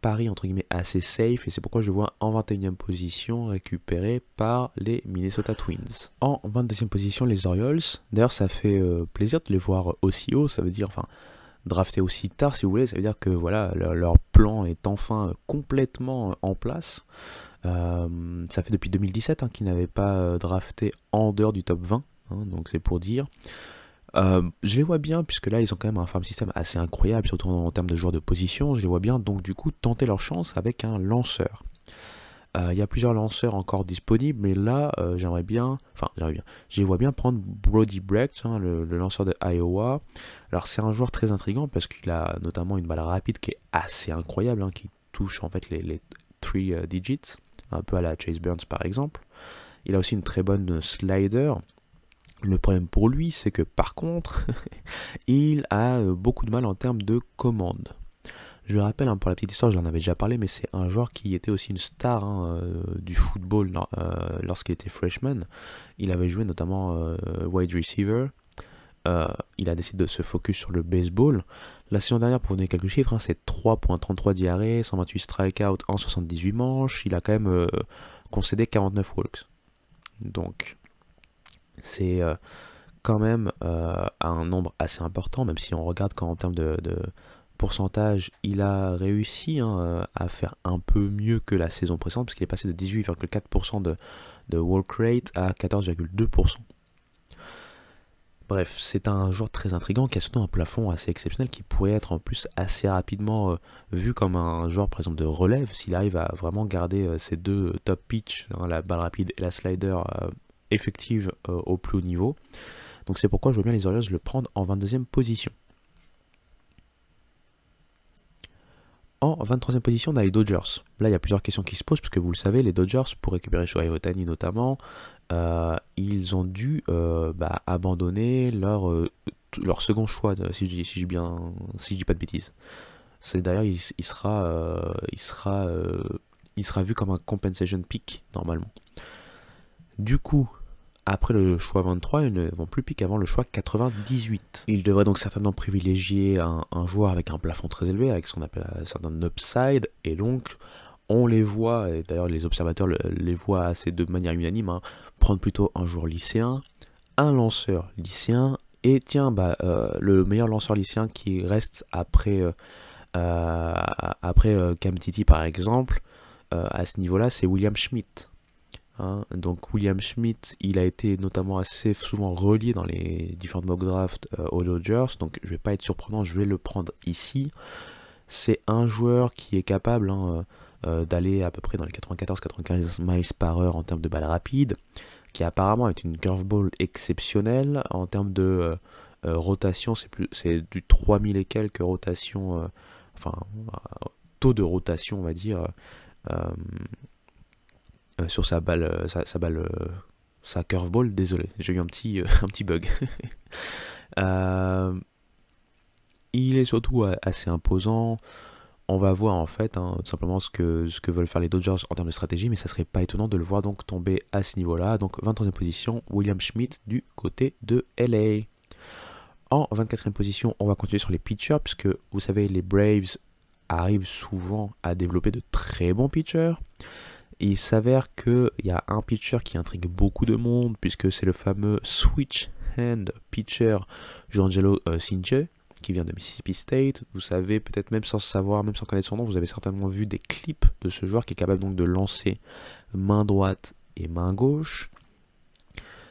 pari entre guillemets assez safe, et c'est pourquoi je le vois en 21e position récupéré par les Minnesota Twins. En 22e position les Orioles, d'ailleurs ça fait plaisir de les voir aussi haut, ça veut dire enfin drafter aussi tard si vous voulez, ça veut dire que voilà leur plan est enfin complètement en place. Ça fait depuis 2017 qu'ils n'avaient pas drafté en dehors du top 20, donc c'est pour dire. Je les vois bien, puisque là ils ont quand même un farm system assez incroyable, surtout en termes de joueurs de position. Je les vois bien donc du coup tenter leur chance avec un lanceur. Il y a plusieurs lanceurs encore disponibles, mais là je les vois bien prendre Brody Brecht, le lanceur de Iowa. Alors c'est un joueur très intriguant parce qu'il a notamment une balle rapide qui est assez incroyable, qui touche en fait les 3 digits, un peu à la Chase Burns par exemple. Il a aussi une très bonne slider. Le problème pour lui, c'est que par contre, il a beaucoup de mal en termes de commande. Je le rappelle, pour la petite histoire, j'en avais déjà parlé, mais c'est un joueur qui était aussi une star du football lorsqu'il était freshman. Il avait joué notamment wide receiver. Il a décidé de se focus sur le baseball. La saison dernière, pour donner quelques chiffres, c'est 3.33 d'IRA, 128 strikeouts en 78 manches. Il a quand même concédé 49 walks. Donc, c'est quand même un nombre assez important, même si on regarde qu'en termes de pourcentage, il a réussi à faire un peu mieux que la saison précédente, parce qu'il est passé de 18,4% de walk rate à 14,2%. Bref, c'est un joueur très intriguant qui a surtout un plafond assez exceptionnel, qui pourrait être en plus assez rapidement vu comme un joueur par exemple de relève, s'il arrive à vraiment garder ses deux top pitch, la balle rapide et la slider effective au plus haut niveau. Donc c'est pourquoi je veux bien les Orioles le prendre en 22e position. En 23e position, on a les Dodgers. Là, il y a plusieurs questions qui se posent, parce que vous le savez, les Dodgers, pour récupérer Shohei Ohtani notamment, ils ont dû abandonner leur second choix, si je dis pas de bêtises. C'est d'ailleurs, il sera vu comme un compensation pick normalement. Du coup, après le choix 23, ils ne vont plus piquer avant le choix 98. Ils devraient donc certainement privilégier un joueur avec un plafond très élevé, avec ce qu'on appelle un certain upside, et donc on les voit, et d'ailleurs les observateurs les voient assez de manière unanime, prendre plutôt un joueur lycéen, un lanceur lycéen, et tiens, le meilleur lanceur lycéen qui reste après Cam Titi par exemple, à ce niveau-là, c'est William Schmidt. Donc William Schmidt, il a été notamment assez souvent relié dans les différentes mock drafts aux Dodgers, donc je vais pas être surprenant, je vais le prendre ici. C'est un joueur qui est capable d'aller à peu près dans les 94-95 miles par heure en termes de balle rapide, qui apparemment est une curveball exceptionnelle en termes de rotation, c'est du 3000 et quelques rotations, taux de rotation on va dire, sur sa balle, sa curveball, désolé, j'ai eu un petit bug. Il est surtout assez imposant. On va voir en fait tout simplement ce que veulent faire les Dodgers en termes de stratégie, mais ça serait pas étonnant de le voir donc tomber à ce niveau-là. Donc 23e position, William Schmidt du côté de LA. En 24e position, on va continuer sur les pitchers, puisque vous savez, les Braves arrivent souvent à développer de très bons pitchers. Il s'avère qu'il y a un pitcher qui intrigue beaucoup de monde, puisque c'est le fameux switch hand pitcher Giancarlo Stanton, qui vient de Mississippi State. Vous savez, peut-être même sans savoir, même sans connaître son nom, vous avez certainement vu des clips de ce joueur qui est capable donc de lancer main droite et main gauche.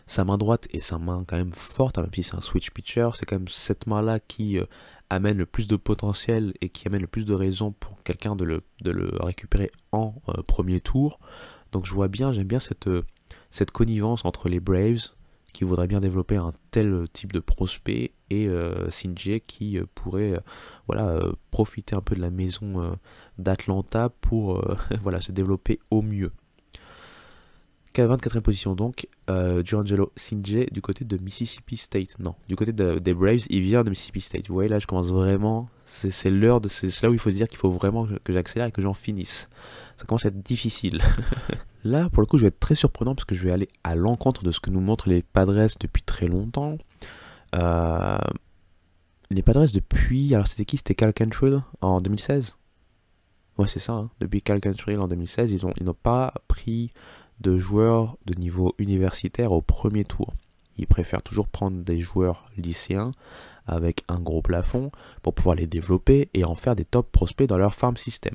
Sa main droite et sa main quand même forte, même si c'est un switch pitcher, c'est quand même cette main-là qui amène le plus de potentiel et qui amène le plus de raisons pour quelqu'un de le récupérer en premier tour. Donc je vois bien, j'aime bien cette connivence entre les Braves qui voudraient bien développer un tel type de prospect et Sinjay qui pourrait profiter un peu de la maison d'Atlanta pour se développer au mieux. 24e position donc, D'Angelo Sinjé du côté de Mississippi State. Non, du côté des Braves, il vient de Mississippi State. Vous voyez là, je commence vraiment, c'est l'heure de, c'est là où il faut se dire qu'il faut vraiment que j'accélère et que j'en finisse. Ça commence à être difficile. Là, pour le coup, je vais être très surprenant parce que je vais aller à l'encontre de ce que nous montrent les Padres depuis très longtemps. Les Padres depuis, alors c'était qui? C'était Cal Quantrill en 2016. Ouais, c'est ça, hein. Depuis Cal Quantrill en 2016, ils n'ont pas pris de joueurs de niveau universitaire au premier tour. Ils préfèrent toujours prendre des joueurs lycéens avec un gros plafond pour pouvoir les développer et en faire des top prospects dans leur farm system.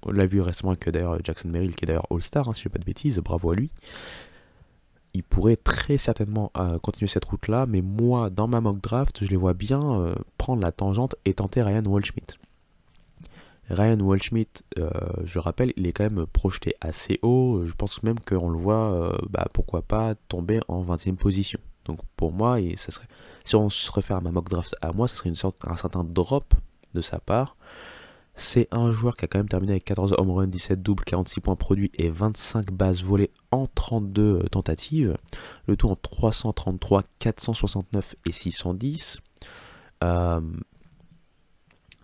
On l'a vu récemment que d'ailleurs Jackson Merrill, qui est d'ailleurs All-Star, hein, si je ne fais pas de bêtises, bravo à lui. Il pourrait très certainement continuer cette route-là, mais moi, dans ma mock draft, je les vois bien prendre la tangente et tenter Ryan Waldschmidt. Ryan Waldschmidt, je rappelle, il est quand même projeté assez haut. Je pense même qu'on le voit, pourquoi pas, tomber en 20e position. Donc pour moi, ça serait, si on se réfère à ma mock draft à moi, ça serait un certain drop de sa part. C'est un joueur qui a quand même terminé avec 14 home runs, 17 doubles, 46 points produits et 25 bases volées en 32 tentatives. Le tout en 333, 469 et 610.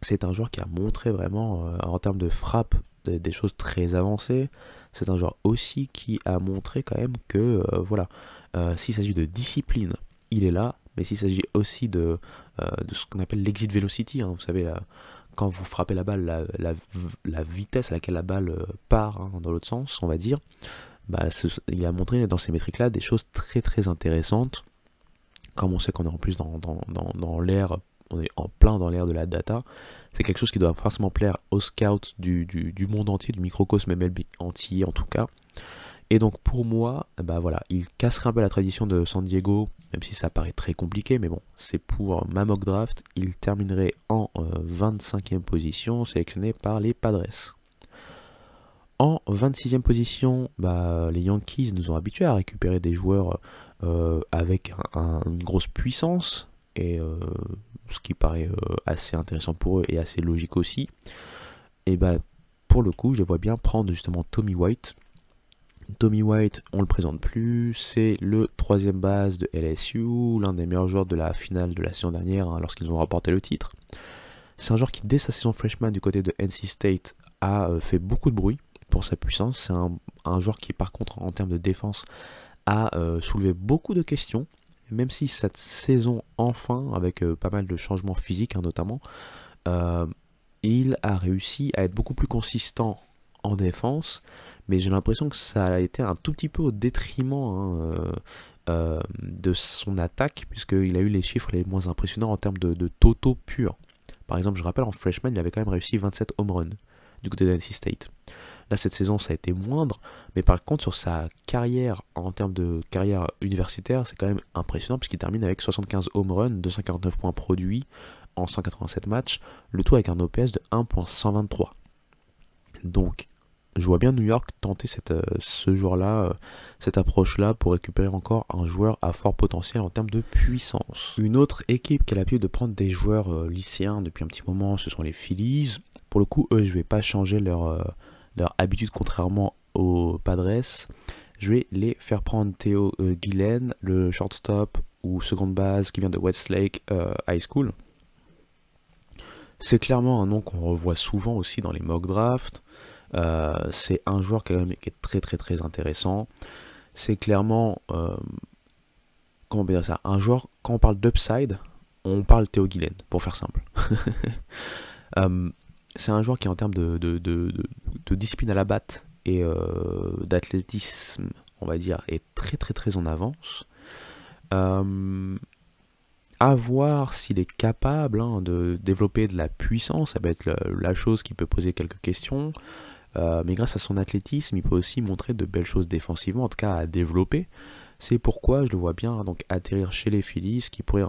C'est un joueur qui a montré vraiment, en termes de frappe, des choses très avancées. C'est un joueur aussi qui a montré quand même que, s'il s'agit de discipline, il est là. Mais s'il s'agit aussi de ce qu'on appelle l'exit velocity, hein, vous savez, quand vous frappez la balle, la vitesse à laquelle la balle part, hein, dans l'autre sens, on va dire, il a montré dans ces métriques-là des choses très très intéressantes. Comme on sait qu'on est en plus dans l'ère, on est en plein dans l'ère de la data, c'est quelque chose qui doit forcément plaire aux scouts du monde entier, du microcosme MLB entier en tout cas. Et donc pour moi, il casserait un peu la tradition de San Diego, même si ça paraît très compliqué, mais bon, c'est pour ma mock draft. Il terminerait en 25e position, sélectionné par les Padres. En 26e position, les Yankees nous ont habitués à récupérer des joueurs avec une grosse puissance, et ce qui paraît assez intéressant pour eux et assez logique aussi. Et pour le coup, je les vois bien prendre justement Tommy White. Tommy White, on le présente plus, c'est le 3e base de LSU, l'un des meilleurs joueurs de la finale de la saison dernière, hein, lorsqu'ils ont remporté le titre. C'est un joueur qui, dès sa saison freshman du côté de NC State, a fait beaucoup de bruit pour sa puissance. C'est un joueur qui, par contre, en termes de défense, a soulevé beaucoup de questions, même si cette saison, enfin, avec pas mal de changements physiques, hein, notamment, il a réussi à être beaucoup plus consistant en défense, mais j'ai l'impression que ça a été un tout petit peu au détriment de son attaque, puisqu'il a eu les chiffres les moins impressionnants en termes de totaux purs. Par exemple, je rappelle, en freshman, il avait quand même réussi 27 home runs du côté de NC State. Là, cette saison, ça a été moindre, mais par contre, sur sa carrière, en termes de carrière universitaire, c'est quand même impressionnant, puisqu'il termine avec 75 home runs, 249 points produits en 187 matchs, le tout avec un OPS de 1.123. Donc, je vois bien New York tenter ce joueur-là, cette approche-là, pour récupérer encore un joueur à fort potentiel en termes de puissance. Une autre équipe qui a l'habitude de prendre des joueurs lycéens depuis un petit moment, ce sont les Phillies. Pour le coup, eux, je ne vais pas changer leur habitude, contrairement aux Padres. Je vais les faire prendre Theo Gillen, le shortstop ou seconde base qui vient de Westlake High School. C'est clairement un nom qu'on revoit souvent aussi dans les mock drafts. C'est un joueur qui est très très très intéressant. C'est clairement, comment on peut dire ça, un joueur, quand on parle d'upside, on parle Theo Gillen, pour faire simple. C'est un joueur qui, en termes de discipline à la batte et d'athlétisme, on va dire, est très très très en avance. À voir s'il est capable de développer de la puissance, ça va être la chose qui peut poser quelques questions. Mais grâce à son athlétisme, il peut aussi montrer de belles choses défensivement, en tout cas à développer. C'est pourquoi je le vois bien donc atterrir chez les Phillies, qui pourraient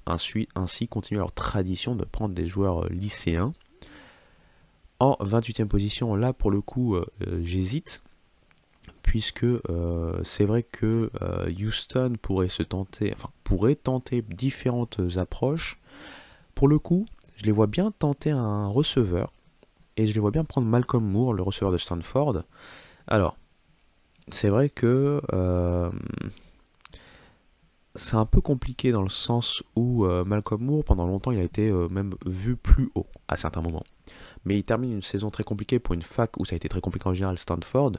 ainsi continuer leur tradition de prendre des joueurs lycéens. En 28e position, là pour le coup, j'hésite, puisque c'est vrai que Houston pourrait tenter différentes approches. Pour le coup, je les vois bien tenter un receveur, et je les vois bien prendre Malcolm Moore, le receveur de Stanford. Alors, c'est vrai que c'est un peu compliqué dans le sens où Malcolm Moore, pendant longtemps, il a été même vu plus haut à certains moments. Mais il termine une saison très compliquée pour une fac où ça a été très compliqué en général, Stanford,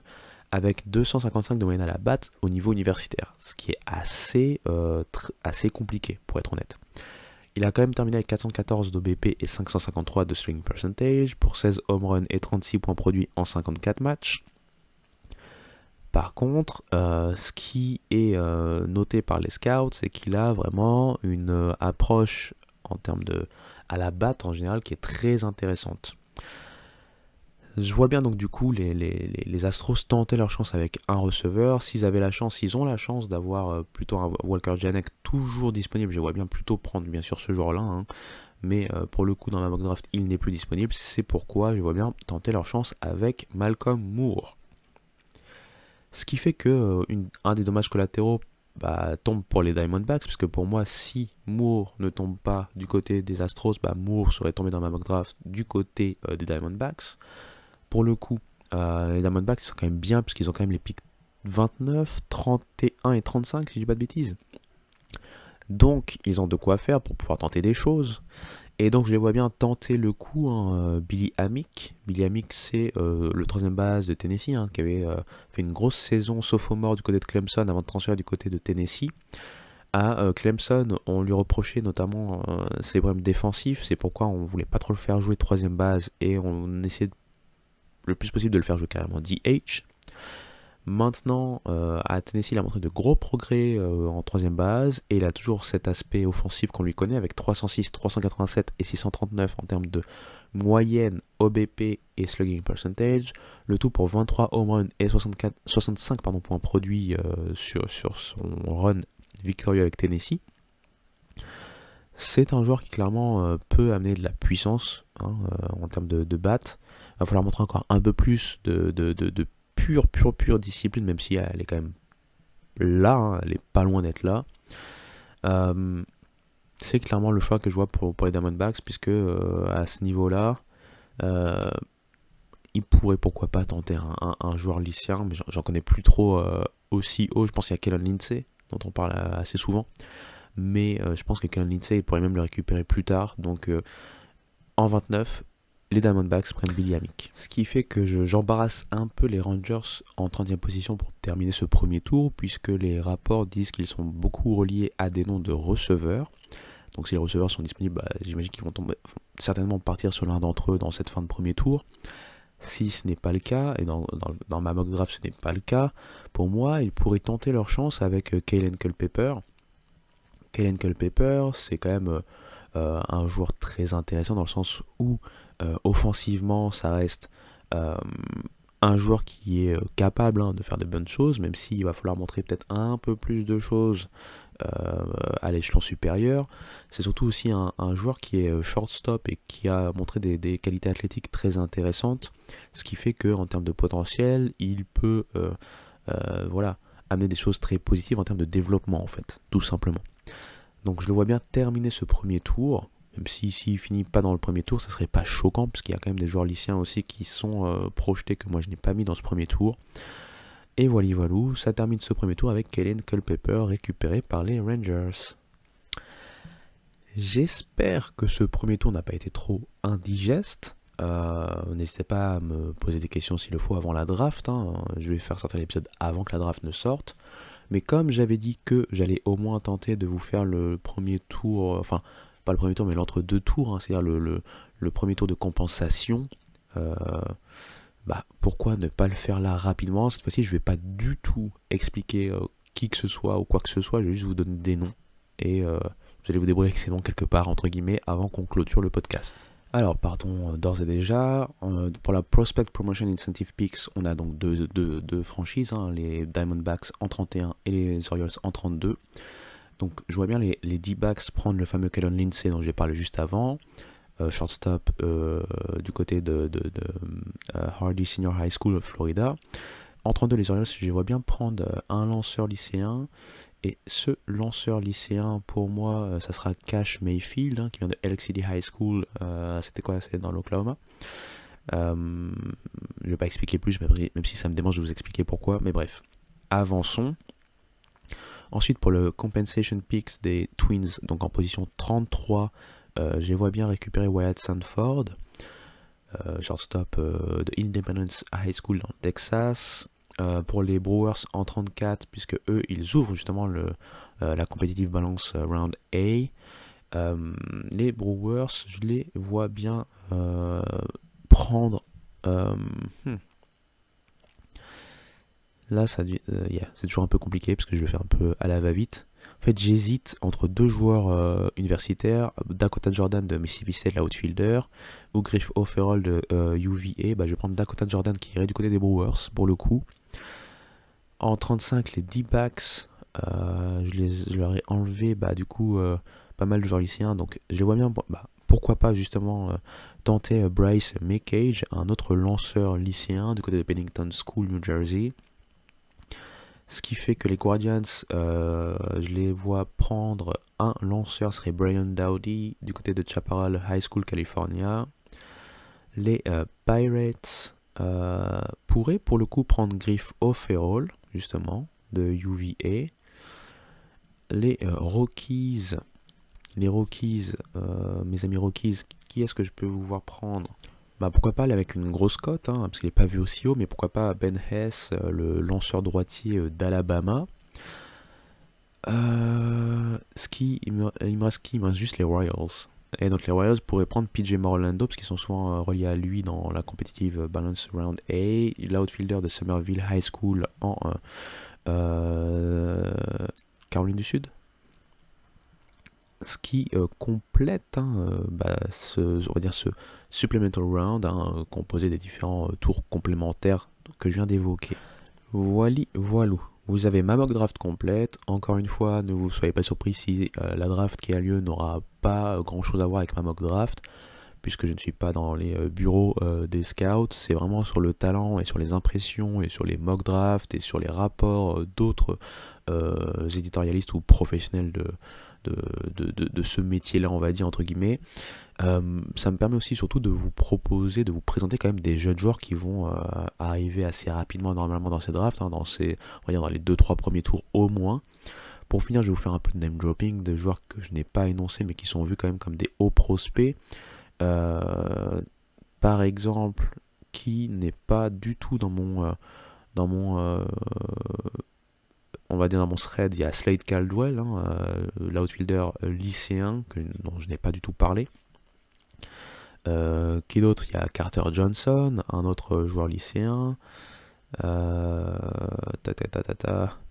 avec 255 de moyenne à la batte au niveau universitaire, ce qui est assez compliqué, pour être honnête. Il a quand même terminé avec 414 d'OBP et 553 de swing percentage pour 16 home runs et 36 points produits en 54 matchs. Par contre, ce qui est noté par les scouts, c'est qu'il a vraiment une approche en termes de à la batte en général qui est très intéressante. Je vois bien donc du coup les Astros tenter leur chance avec un receveur. S'ils avaient la chance, ils ont la chance d'avoir plutôt un Walker Janek toujours disponible. Je vois bien plutôt prendre bien sûr ce joueur-là, hein. Mais pour le coup dans ma mock draft il n'est plus disponible. C'est pourquoi je vois bien tenter leur chance avec Malcolm Moore. Ce qui fait que un des dommages collatéraux tombe pour les Diamondbacks, parce que pour moi, si Moore ne tombe pas du côté des Astros, Moore serait tombé dans ma mock draft du côté des Diamondbacks. Pour le coup, les Diamondbacks sont quand même bien, parce qu'ils ont quand même les pics 29, 31 et 35, si je dis pas de bêtises. Donc, ils ont de quoi faire pour pouvoir tenter des choses. Et donc je les vois bien tenter le coup, hein, Billy Amick. Billy Amick, c'est le troisième base de Tennessee, hein, qui avait fait une grosse saison sophomore du côté de Clemson avant de transférer du côté de Tennessee. À Clemson, on lui reprochait notamment ses problèmes défensifs, c'est pourquoi on voulait pas trop le faire jouer troisième base et on essayait le plus possible de le faire jouer carrément DH. Maintenant, à Tennessee, il a montré de gros progrès en troisième base et il a toujours cet aspect offensif qu'on lui connaît avec 306, 387 et 639 en termes de moyenne, OBP et slugging percentage. Le tout pour 23 home runs et 65 points produits sur son run victorieux avec Tennessee. C'est un joueur qui clairement peut amener de la puissance, hein, en termes de batte. Il va falloir montrer encore un peu plus de pure discipline, même si elle est quand même là, hein, elle est pas loin d'être là. C'est clairement le choix que je vois pour les Diamondbacks, puisque à ce niveau-là, il pourrait pourquoi pas tenter un joueur lycéen, mais j'en connais plus trop aussi haut. Je pense qu'il y a Kellen Lindsay, dont on parle assez souvent, mais je pense que Kellen Lindsay, il pourrait même le récupérer plus tard. Donc en 29, les Diamondbacks prennent Billy Amick. Ce qui fait que j'embarrasse un peu les Rangers en 30e position pour terminer ce premier tour, puisque les rapports disent qu'ils sont beaucoup reliés à des noms de receveurs. Donc si les receveurs sont disponibles, j'imagine qu'ils vont certainement partir sur l'un d'entre eux dans cette fin de premier tour. Si ce n'est pas le cas, et dans ma mock draft ce n'est pas le cas, pour moi ils pourraient tenter leur chance avec Kalen Culpepper. Kalen Culpepper, c'est quand même un joueur très intéressant dans le sens où offensivement ça reste un joueur qui est capable, hein, de faire de bonnes choses, même s'il va falloir montrer peut-être un peu plus de choses à l'échelon supérieur. C'est surtout aussi un joueur qui est shortstop et qui a montré des qualités athlétiques très intéressantes, ce qui fait qu'en termes de potentiel, il peut amener des choses très positives en termes de développement, en fait, tout simplement. Donc je le vois bien terminer ce premier tour, même s'il finit pas dans le premier tour, ça serait pas choquant, puisqu'il y a quand même des joueurs lycéens aussi qui sont projetés que moi je n'ai pas mis dans ce premier tour. Et voilà, ça termine ce premier tour avec Kalen Culpepper récupéré par les Rangers. J'espère que ce premier tour n'a pas été trop indigeste. N'hésitez pas à me poser des questions s'il le faut avant la draft, hein. Je vais faire sortir l'épisode avant que la draft ne sorte. Mais comme j'avais dit que j'allais au moins tenter de vous faire le premier tour, enfin pas le premier tour mais l'entre-deux tours, hein, c'est-à-dire le premier tour de compensation, pourquoi ne pas le faire là rapidement. Cette fois-ci je vais pas du tout expliquer qui que ce soit ou quoi que ce soit, je vais juste vous donner des noms et vous allez vous débrouiller avec ces noms quelque part entre guillemets avant qu'on clôture le podcast. Alors partons d'ores et déjà, pour la Prospect Promotion Incentive Picks, on a donc deux franchises, hein, les Diamondbacks en 31 et les Orioles en 32. Donc je vois bien les D-backs prendre le fameux Kellen Lindsay dont j'ai parlé juste avant, shortstop du côté de Hardy Senior High School, Florida. En 32, les Orioles, je vois bien prendre un lanceur lycéen. Et ce lanceur lycéen, pour moi, ça sera Cash Mayfield, hein, qui vient de Elk City High School. C'était quoi? C'est dans l'Oklahoma. Je vais pas expliquer plus, même si ça me démange de vous expliquer pourquoi. Mais bref, avançons. Ensuite, pour le compensation picks des Twins, donc en position 33, je les vois bien récupérer Wyatt Sanford, shortstop de Independence High School dans le Texas. Pour les Brewers en 34, puisque eux, ils ouvrent justement la competitive balance round A. Les Brewers, je les vois bien prendre... Là, c'est toujours un peu compliqué parce que je vais faire un peu à la va-vite. En fait, j'hésite entre deux joueurs universitaires, Dakota Jordan de Mississippi State, l'outfielder, ou Griff O'Ferrall de UVA. Je vais prendre Dakota Jordan qui irait du côté des Brewers pour le coup. En 35, les D-backs, je leur ai enlevé du coup pas mal de joueurs lycéens, donc je les vois bien. Pourquoi pas justement tenter Bryce McCage, un autre lanceur lycéen du côté de Pennington School, New Jersey. Ce qui fait que les Guardians, je les vois prendre un lanceur, serait Brian Dowdy du côté de Chaparral High School, California. Les Pirates pourraient pour le coup prendre Griff O'Ferrall, justement, de UVA. Les Rockies, mes amis Rockies, qui est-ce que je peux vous voir prendre? Pourquoi pas aller avec une grosse cote, parce qu'il n'est pas vu aussi haut, mais pourquoi pas Ben Hess, le lanceur droitier d'Alabama. Il me reste juste les Royals. Et donc les Royals pourraient prendre PJ Morlando, parce qu'ils sont souvent reliés à lui dans la competitive balance round A. L'outfielder de Somerville High School en Caroline du Sud. Ce qui complète ce supplemental round composé des différents tours complémentaires que je viens d'évoquer. Voilou. Vous avez ma mock draft complète. Encore une fois, ne vous soyez pas surpris si la draft qui a lieu n'aura pas grand chose à voir avec ma mock draft, puisque je ne suis pas dans les bureaux des scouts. C'est vraiment sur le talent et sur les impressions et sur les mock drafts et sur les rapports d'autres éditorialistes ou professionnels de ce métier-là, on va dire, entre guillemets. Ça me permet aussi surtout de vous proposer, de vous présenter quand même des jeunes joueurs qui vont arriver assez rapidement normalement dans ces drafts, on va dire dans les 2-3 premiers tours au moins. Pour finir, je vais vous faire un peu de name dropping de joueurs que je n'ai pas énoncés mais qui sont vus quand même comme des hauts prospects. Par exemple, qui n'est pas du tout dans mon on va dire dans mon thread, il y a Slade Caldwell, l'outfielder lycéen dont je n'ai pas du tout parlé. Qui d'autre? Il y a Carter Johnson, un autre joueur lycéen.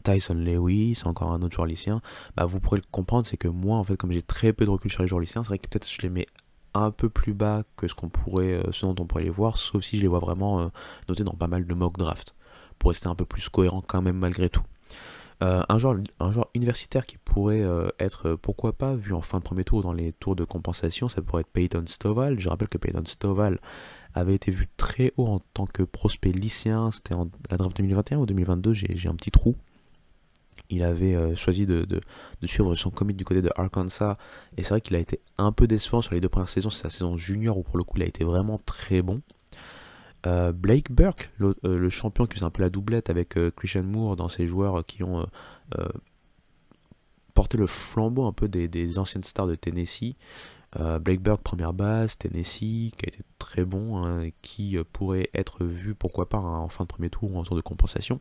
Tyson Lewis, encore un autre joueur lycéen. Vous pourrez le comprendre, c'est que moi, en fait, comme j'ai très peu de recul sur les joueurs lycéens, c'est vrai que peut-être je les mets un peu plus bas que ce dont on pourrait les voir, sauf si je les vois vraiment notés dans pas mal de mock draft, pour rester un peu plus cohérent quand même malgré tout. Un joueur universitaire qui pourrait être, pourquoi pas, vu en fin de premier tour dans les tours de compensation, ça pourrait être Peyton Stovall. Je rappelle que Peyton Stovall avait été vu très haut en tant que prospect lycéen, c'était en la draft 2021 ou 2022, j'ai un petit trou. Il avait choisi de suivre son commit du côté de Arkansas, et c'est vrai qu'il a été un peu décevant sur les 2 premières saisons, c'est sa saison junior où pour le coup il a été vraiment très bon. Blake Burke, le champion qui faisait un peu la doublette avec Christian Moore dans ces joueurs qui ont porté le flambeau un peu des anciennes stars de Tennessee. Blake Burke, première base, Tennessee, qui a été très bon, et qui pourrait être vu, pourquoi pas, en fin de premier tour ou en tour de compensation,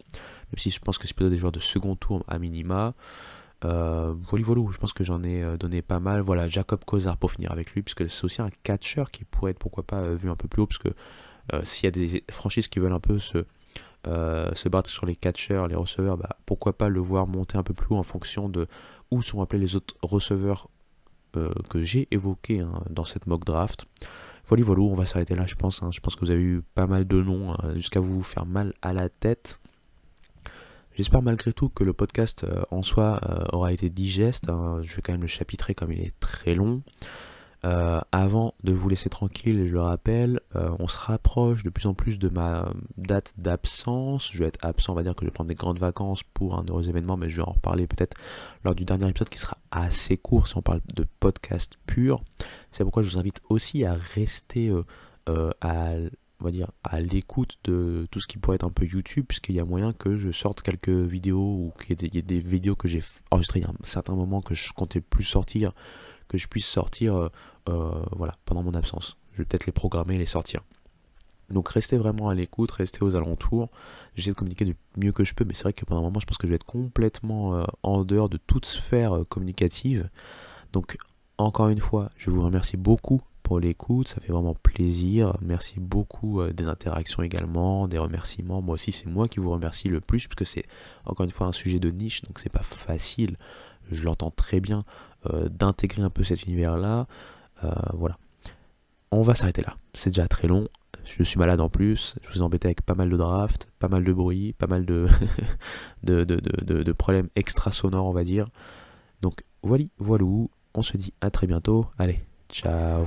même si je pense que c'est plutôt des joueurs de second tour à minima. Voilà, je pense que j'en ai donné pas mal. Voilà, Jacob Cozart pour finir avec lui, puisque c'est aussi un catcher qui pourrait être, pourquoi pas, vu un peu plus haut, parce que s'il y a des franchises qui veulent un peu se battre sur les catchers, les receveurs, pourquoi pas le voir monter un peu plus haut en fonction de où sont appelés les autres receveurs que j'ai évoqués dans cette mock draft. Voilà, on va s'arrêter là, je pense. Je pense que vous avez eu pas mal de noms jusqu'à vous faire mal à la tête. J'espère malgré tout que le podcast en soi aura été digeste. Je vais quand même le chapitrer comme il est très long. Avant de vous laisser tranquille, je le rappelle, on se rapproche de plus en plus de ma date d'absence. Je vais être absent, on va dire que je vais prendre des grandes vacances pour un heureux événement, mais je vais en reparler peut-être lors du dernier épisode qui sera assez court si on parle de podcast pur. C'est pourquoi je vous invite aussi à rester à on va dire, à l'écoute de tout ce qui pourrait être un peu YouTube, puisqu'il y a moyen que je sorte quelques vidéos ou qu'il y ait des vidéos que j'ai enregistrées il y a un certain moment que je comptais plus sortir, que je puisse sortir voilà, pendant mon absence. Je vais peut-être les programmer et les sortir. Donc restez vraiment à l'écoute, restez aux alentours. J'essaie de communiquer du mieux que je peux, mais c'est vrai que pendant un moment, je pense que je vais être complètement en dehors de toute sphère communicative. Donc encore une fois, je vous remercie beaucoup pour l'écoute, ça fait vraiment plaisir. Merci beaucoup des interactions également, des remerciements. Moi aussi, c'est moi qui vous remercie le plus, puisque c'est encore une fois un sujet de niche, donc c'est pas facile. Je l'entends très bien d'intégrer un peu cet univers-là. Voilà. On va s'arrêter là. C'est déjà très long. Je suis malade en plus. Je vous ai embêté avec pas mal de drafts, pas mal de bruit, pas mal de, de problèmes extra sonores, on va dire. Donc, voilà, on se dit à très bientôt. Allez, ciao.